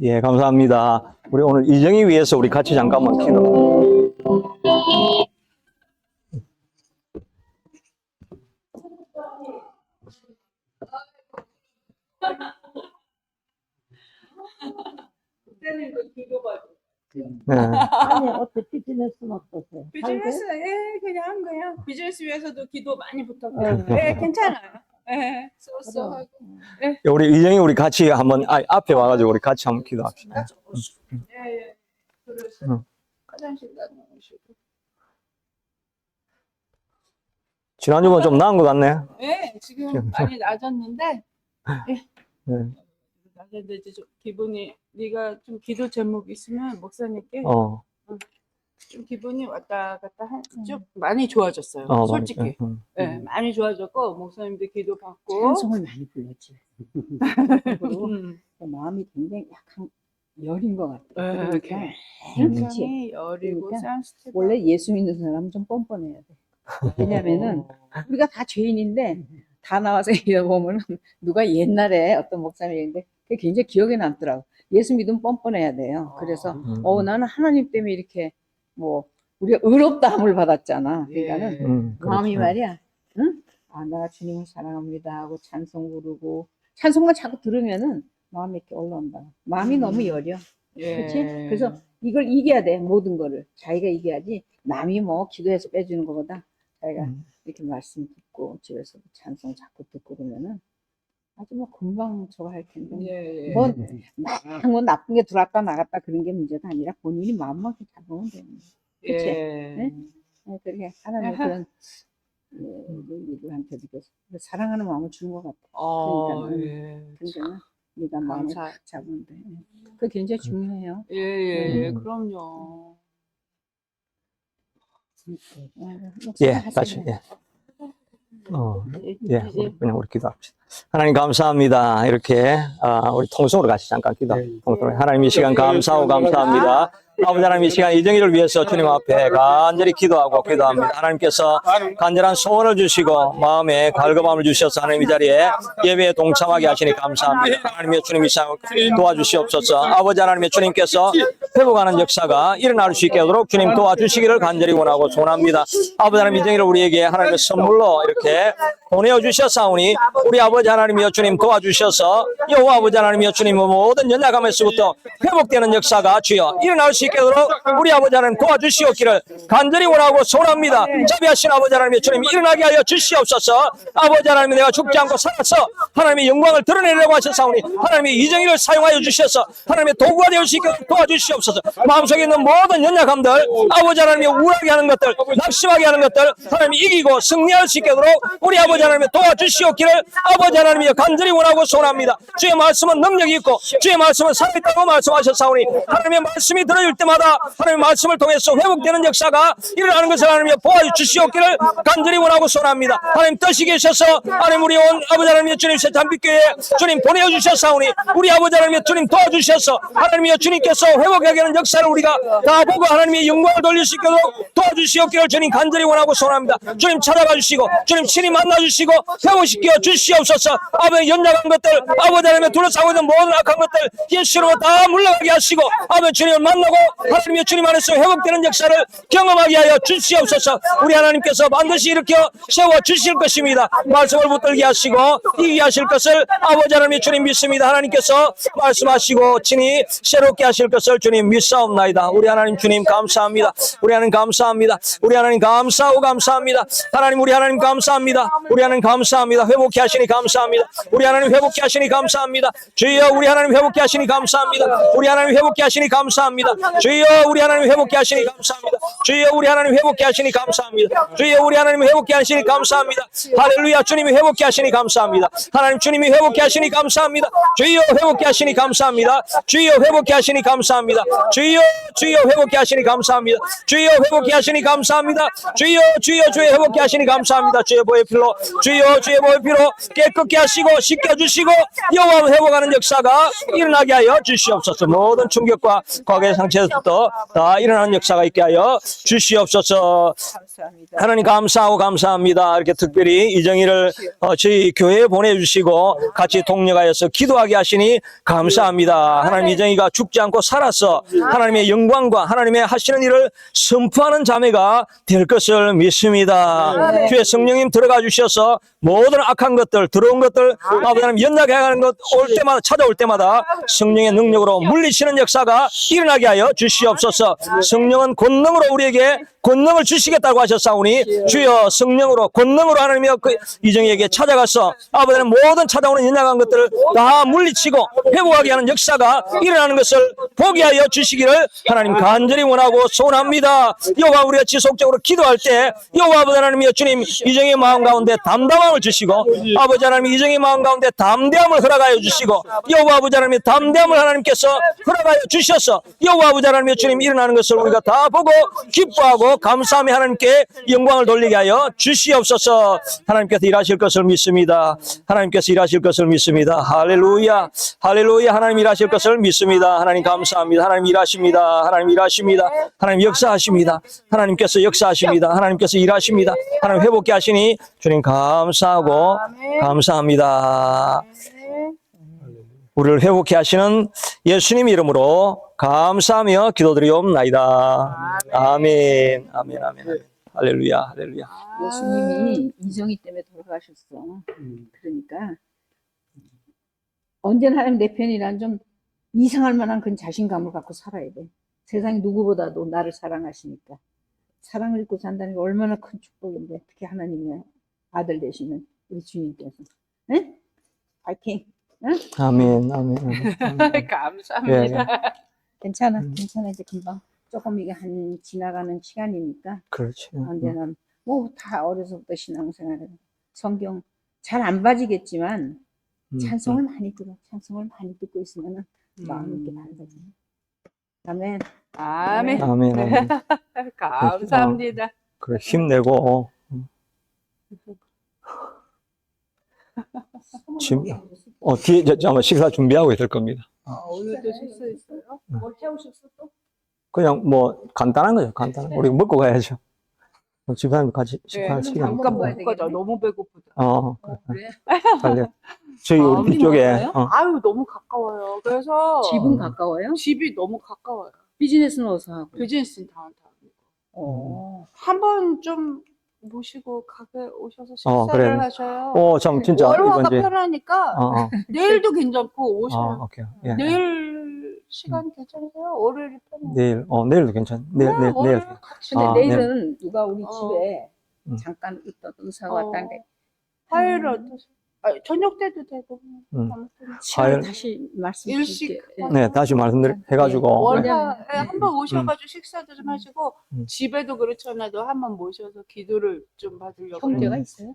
예, 감사합니다. 우리 오늘 이정희 위해서 우리 같이 잠깐만 기도. 네. 아니 어때 비즈니스는 어떠세요? 비즈니스, 그냥 비즈니스 위해서도 기도 많이 부탁해요. 괜찮아요. 쏘쏘하고. 우리 이정희 우리 같이 한번 앞에 와가지고 우리 같이 한번 기도합시다. 그래서 화장실 다녀오시고. 지난주보다 좀 나은 것 같네. 지금 많이 낮았는데. 네. 낮았는데 이제 좀 기분이 네가 좀 기도 제목 있으면 목사님께 좀 기분이 왔다 갔다 좀 많이 좋아졌어요. 솔직히. 많이 좋아졌고 목사님도 기도 받고 찬송을 많이 불렀지. 그리고 마음이 굉장히 약간 여린 것 같아. 굉장히 여리고 그러니까 센스티브. 원래 예수 믿는 사람은 좀 뻔뻔해야 돼. 왜냐면은 우리가 다 죄인인데 다 나와서 이러 보면은 누가 옛날에 어떤 목사님이 있는데 그게 굉장히 기억에 남더라고. 예수 믿으면 뻔뻔해야 돼요. 그래서 나는 하나님 때문에 이렇게 뭐 우리가 의롭다함을 받았잖아. 그러니까는 마음이 말이야, 응? 아, 내가 주님을 사랑합니다 하고 찬송 부르고 찬송만 자꾸 들으면은 마음이 이렇게 올라온다. 마음이 너무 여려. 그렇지? 그래서 이걸 이겨야 돼. 모든 거를 자기가 이겨야지. 남이 뭐 기도해서 빼주는 것보다 자기가 이렇게 말씀 듣고 집에서 찬송 자꾸 듣고 그러면은 아주 뭐 금방 저거 할 텐데. 뭐 나쁜 게 들어왔다 나갔다 그런 게 문제가 아니라 본인이 마음만 잡으면 되는 거야. 그치? 네? 그렇게 하나님 그런 누구한테도 사랑하는 마음을 주는 것 같아. 그러니까는 네가 마음을 잡으면 돼. 그게 굉장히 중요해요. 그럼요. 같이, 그냥 우리 기도합시다. 하나님 감사합니다. 이렇게, 우리 통성으로 같이 잠깐 통성으로. 하나님 이 시간 감사하고 감사합니다. 아버지 하나님 이 시간 이정희를 위해서 주님 앞에 간절히 기도하고 기도합니다. 하나님께서 간절한 소원을 주시고 마음에 갈급함을 주셔서 하나님 이 자리에 예배에 동참하게 하시니 감사합니다. 하나님의 주님 이 시간 도와주시옵소서. 아버지 하나님의 주님께서 회복하는 역사가 일어날 수 있게 하도록 주님 도와주시기를 간절히 원하고 소원합니다. 아버지 하나님 이정희를 우리에게 하나님의 선물로 이렇게 보내어 주셨사오니 우리 아버지 하나님이여 주님 도와주셔서 여호와 아버지 하나님이여 주님 모든 연약함에서부터 회복되는 역사가 주여 일어날 수 있게 하도록 우리 아버지 하나님 도와주시옵기를 간절히 원하고 소원합니다. 자비하신 아버지 하나님이여 주님 일어나게 하여 주시옵소서. 아버지 하나님 내가 죽지 않고 살아서 하나님의 영광을 드러내려고 하셨사오니 하나님의 이정희를 사용하여 주셔서 하나님의 도구가 되어 수 있게 도와주시옵소서. 마음속에 있는 모든 연약함들 아버지 하나님이 우울하게 하는 것들 낙심하게 하는 것들 하나님이 이기고 승리할 수 있게 하도록 우리 아버지 하나님이 도와주시옵기를 아버지 하나님이 간절히 원하고 소원합니다. 주의 말씀은 능력이 있고 주의 말씀은 살아있다고 말씀하셨사오니 하나님의 말씀이 들어질 때마다 하나님의 말씀을 통해서 회복되는 역사가 일어나는 것을 하나님이 보여주시옵기를 간절히 원하고 소원합니다. 하나님 뜻이 계셔서 하나님 우리 온 아버지 하나님의 주님 새참빛교회에 주님 보내주셨사오니 우리 아버지 하나님의 주님 도와주셔서 하나님의 주님께서 회복하게 하는 역사를 우리가 다 보고 하나님의 영광을 돌릴 수 있도록 도와주시옵기를 주님 간절히 원하고 소원합니다. 주님 찾아가 주시고 주님 친히 만나주시고 회복시켜 주시옵소서. 아버지 연약한 것들 아버지 하나님의 둘러싸고 있는 모든 악한 것들 예수로 다 물러가게 하시고 아버지 주님을 만나고 하나님의 주님 안에서 회복되는 역사를 경험하게 하여 주시옵소서. 우리 하나님께서 반드시 일으켜 세워 주실 것입니다. 말씀을 붙들게 하시고 이기게 하실 것을 아버지 하나님의 주님 믿습니다. 하나님께서 말씀하시고 친히 새롭게 하실 것을 주님 믿사옵나이다. 우리 하나님 주님 감사합니다. 우리 하나님 감사합니다. 우리 하나님 감사하고 감사합니다. 하나님 우리 하나님 감사합니다. 우리 하나님 감사합니다. 회복케 하시니 감사합니다. 우리 하나님 회복케 하시니 감사합니다. 주여 우리 하나님 회복케 하시니 감사합니다. 우리 하나님 회복케 하시니 감사합니다. 주여 우리 하나님 회복케 하시니 감사합니다. 주여 우리 하나님 회복케 하시니 감사합니다. 주여 우리 하나님 회복케 하시니 감사합니다. 할렐루야. 주님이 회복케 하시니 감사합니다. 하나님 주님이 회복케 하시니 감사합니다. 주여 회복케 하시니 감사합니다. 주여 회복케 하시니 감사합니다. 주여 회복케 하시니 감사합니다. 주여 회복케 하시니 감사합니다. 주여 회복케 하시니 감사합니다. 주의 보혈 피로 주의 보혈 피로 깨끗게 하시고 씻겨주시고 여호와 회복하는 역사가 일어나게 하여 주시옵소서. 모든 충격과 과거의 상처에서부터 다 일어나는 역사가 있게 하여 주시옵소서. 감사합니다. 하나님 감사하고 감사합니다. 이렇게 특별히 이정희를 저희 교회에 보내주시고 같이 동력하여서 기도하게 하시니 감사합니다. 하나님 이정희가 죽지 않고 살아서 하나님의 영광과 하나님의 하시는 일을 선포하는 자매가 될 것을 믿습니다. 주의 성령님 들어가 주셔서 모든 악한 것들 들어온 것들 아버지 하나님 연약해 가는 것 올 때마다 찾아올 때마다 성령의 능력으로 물리치는 역사가 일어나게 하여 주시옵소서. 성령은 권능으로 우리에게 권능을 주시겠다고 하셨사오니 주여 성령으로 권능으로 하나님이여 그 이정희에게 찾아가서 아버지는 모든 찾아오는 연약한 것들을 다 물리치고 회복하게 하는 역사가 일어나는 것을 보게 하여 주시기를 하나님 간절히 원하고 소원합니다. 여호와 우리가 지속적으로 기도할 때 여호와 아버지 하나님이여 주님 이정희의 마음 가운데 담담함을 주시고 아버지 하나님 이정희의 마음 가운데 담대함을 허락하여 주시고 여호와 아버지 하나님의 담대함을 하나님께서 허락하여 주셔서 여호와 아버지 하나님이여 주님 일어나는 것을 우리가 다 보고 기뻐하고 감사하며 하나님께 영광을 돌리게 하여 주시옵소서. 하나님께서 일하실 것을 믿습니다. 하나님께서 일하실 것을 믿습니다. 할렐루야 할렐루야. 하나님 일하실 것을 믿습니다. 하나님 감사합니다. 하나님 일하십니다. 하나님 일하십니다. 하나님 역사하십니다. 하나님께서 역사하십니다. 하나님께서 일하십니다. 하나님 회복케 하시니 주님 감사하고 감사합니다. 우리를 회복케 하시는 예수님 이름으로 감사하며 기도드리옵나이다. 아멘. 아멘. 아멘. 아멘. 할렐루야. 할렐루야. 예수님이 이정희 때문에 돌아가셨어. 그러니까 언제나 하나님 내 편이란 좀 이상할 만한 그런 자신감을 갖고 살아야 돼. 세상 누구보다도 나를 사랑하시니까. 사랑을 입고 산다는 게 얼마나 큰 축복인데, 특히 하나님의 아들 되시는 우리 주님께서. 응? 파이팅! 응? 아멘. 아멘. 아멘. 감사합니다. 괜찮아. 괜찮아. 이제 금방. 조금 이게 지나가는 시간이니까. 그렇지. 언제나 뭐 다 어려서부터 신앙생활을 성경 잘 안 봐지겠지만 찬송을 많이 들어. 찬송을 많이 듣고 있으면 마음이 이렇게 밝아져. 아멘. 아멘. 아멘. 아멘. 감사합니다. 그래, 힘내고. 지금, 뒤에, 아마 식사 준비하고 있을 겁니다. 오늘도 식사했어요? 뭘 해오셨어 또? 그냥 뭐, 간단한 거죠, 간단한 거. 우리 먹고 가야죠. 집사님 같이 식사할 시간. 잠깐 먹을 거죠. 너무 배고프다. 그래? 빨리. 저희 우리 뒤쪽에. 아유, 너무 가까워요. 그래서 집은 가까워요? 집이 너무 가까워요. 비즈니스는 어디서 하고? 비즈니스는 다운타운. 한번 좀 모시고 가게 오셔서 식사를 그래. 하셔요. 참, 진짜. 월화가 이건 이제. 편하니까 내일도 괜찮고 오셔요. 오케이. 예. 내일 시간 괜찮으세요? 월요일이 편해요. 내일도 괜찮. 내일. 월요일 같이 근데 내일은 누가 우리 집에 음. 잠깐 있던 의사가 왔다는데 화요일 어떠세요? 저녁 때도 되고. 시간을 다시 말씀드릴게요. 일식. 네, 다시 해가지고. 월화에 한번 오셔가지고 식사도 좀 하시고 집에도 그렇잖아도 한번 모셔서 기도를 좀 받으려고. 형제가 있어요?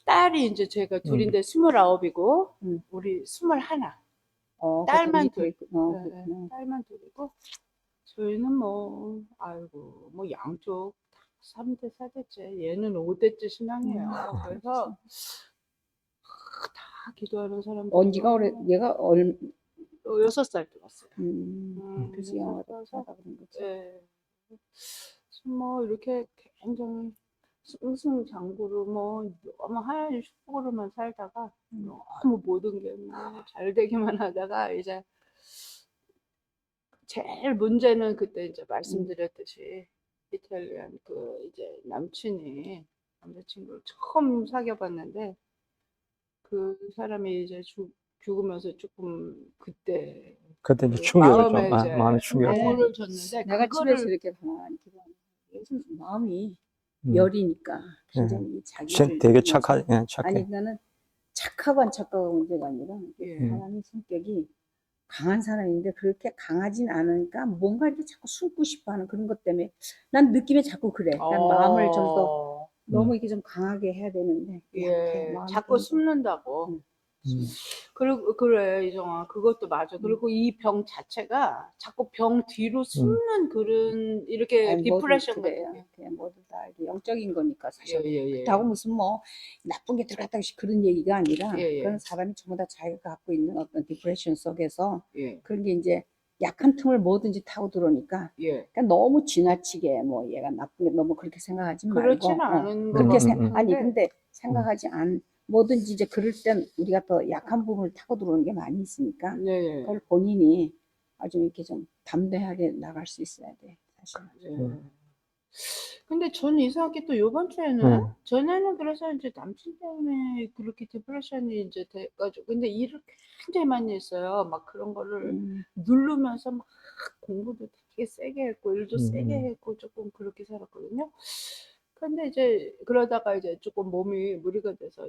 딸이 이제 제가 둘인데 29이고 우리 21. 딸만 둘. 그렇구나. 딸만 둘이고 저희는 뭐 아이고 뭐 양쪽 다 3대 4대째 얘는 5대째 신앙이에요. 그래서 다 기도하는 사람들. 언지가 오래 얘가 6살 들었어요. 그래서 영화를 하다 그런 거지. 네. 뭐 이렇게 굉장히 승승장구로 뭐 너무 하얀 축복으로만 살다가 너무 모든 게 뭐 잘 되기만 하다가 이제 제일 문제는 그때 이제 말씀드렸듯이 이탈리안 이제 남자친구를 처음 사귀어봤는데 그 사람이 이제 죽으면서 조금 그때 이제 충격을 마음에 좀, 이제 마음의 충격을. 도움을 줬는데 내가 그거를 집에서 이렇게 가만히 기도하는 마음이 열이니까 굉장히 자기를 되게 믿으면서. 착해. 아니 나는 착하고 안 착하고 문제가 아니라 사람이 성격이 강한 사람인데 그렇게 강하진 않으니까 뭔가 이렇게 자꾸 숨고 싶어하는 그런 것 때문에 난 느낌에 자꾸 그래. 난 마음을 좀 더 너무 이렇게 좀 강하게 해야 되는데 자꾸 숨는다고. 그리고 그래 이정아 그것도 맞아. 그리고 이 병 자체가 자꾸 병 뒤로 숨는 그런 이렇게 디프레션 같은 그냥 모두 다 영적인 거니까 사실 예. 그렇다고 무슨 뭐 나쁜 게 들어갔다 그런 얘기가 아니라 예. 그런 사람이 전부 다 자기가 갖고 있는 어떤 디프레션 속에서 예. 그런 게 이제 약한 틈을 뭐든지 타고 들어오니까 그러니까 너무 지나치게 뭐 얘가 나쁜 게 너무 그렇게 생각하지 말고 그렇지는 않은 그렇게 아니 근데 생각하지 뭐든지 이제 그럴 땐 우리가 더 약한 부분을 타고 들어오는 게 많이 있으니까 그걸 본인이 아주 이렇게 좀 담대하게 나갈 수 있어야 돼 사실. 근데 저는 이상하게 또 요번 주에는 전에는 그래서 이제 남친 때문에 그렇게 디프레션이 이제 돼가지고 근데 일을 굉장히 많이 했어요. 막 그런 거를 누르면서 막 공부도 되게 세게 했고 일도 세게 했고 조금 그렇게 살았거든요. 근데 이제 그러다가 이제 조금 몸이 무리가 돼서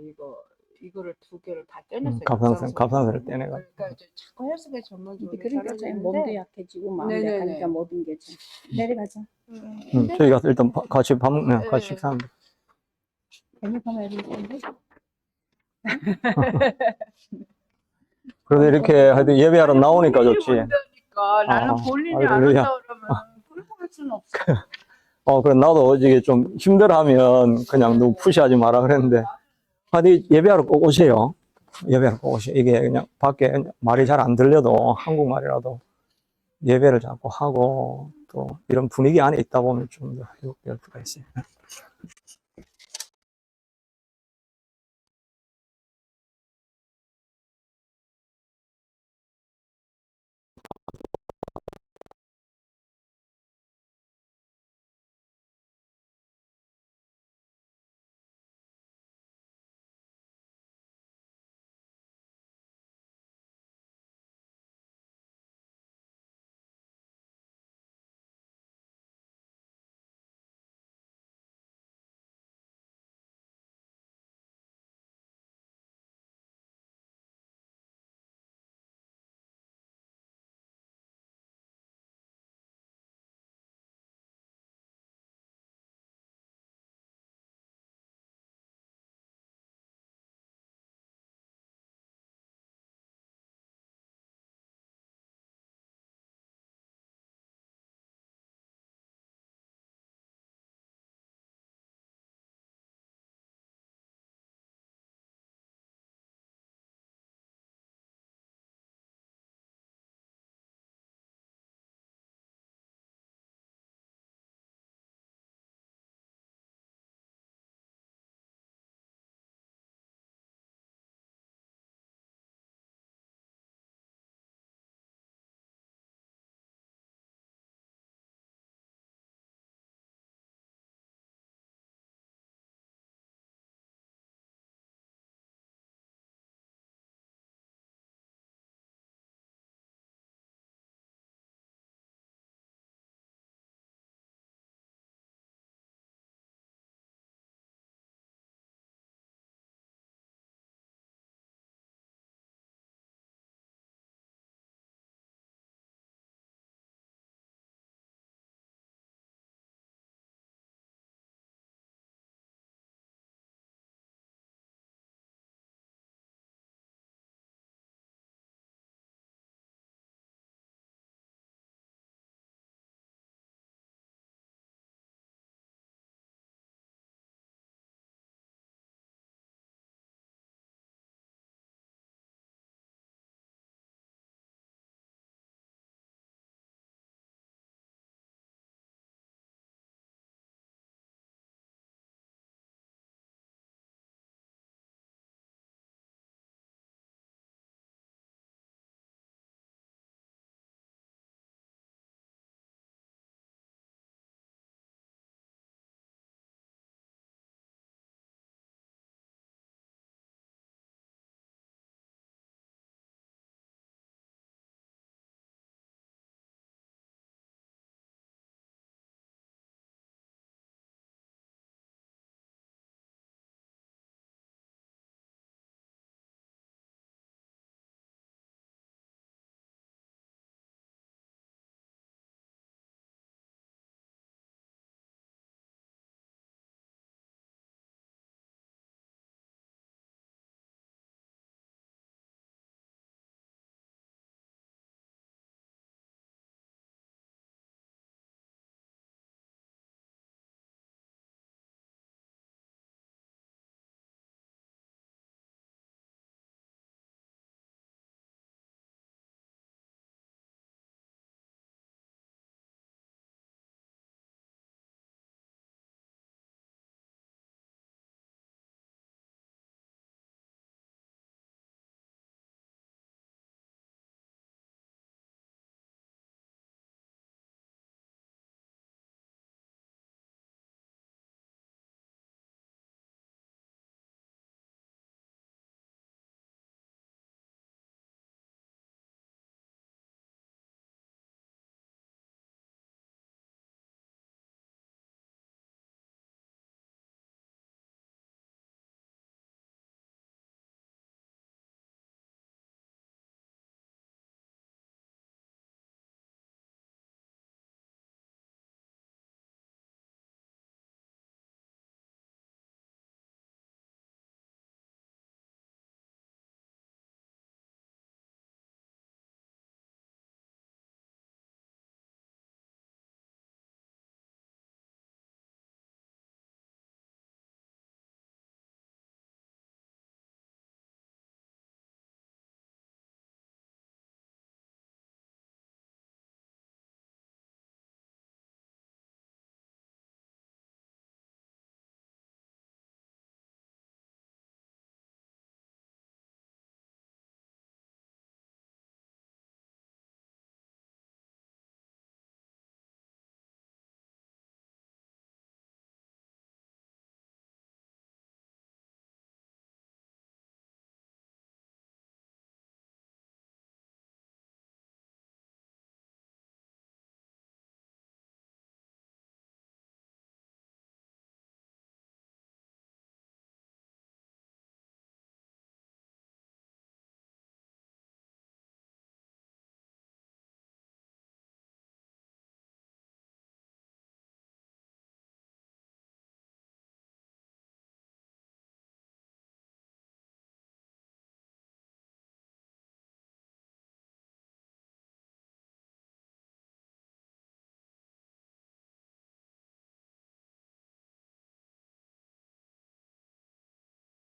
이거를 2개를 다 떼냈어요. 갑상선을 떼내가지고. 그러니까 이제 자꾸 헬스가 전문적으로 그러니까 몸도 약해지고 마음도 네네네. 약하니까 모든 게 좀 내려가자. 저희 가서 일단 같이 같이 식사합니다. 배고파면 해줄 텐데. 그래도 이렇게 하여튼 예배하러 나오니까 좋지. 나는 본인이 안 할렐루야. 한다 그러면 훌륭할 수는 없어. 그래 나도 이게 좀 힘들어하면 그냥 너무 푸시하지 마라 그랬는데. 하여튼 예배하러 꼭 오세요. 예배하러 꼭 오세요. 이게 그냥 밖에 말이 잘 안 들려도 한국말이라도 예배를 자꾸 하고 또 이런 분위기 안에 있다 보면 좀 더 회복될 수가 있어요.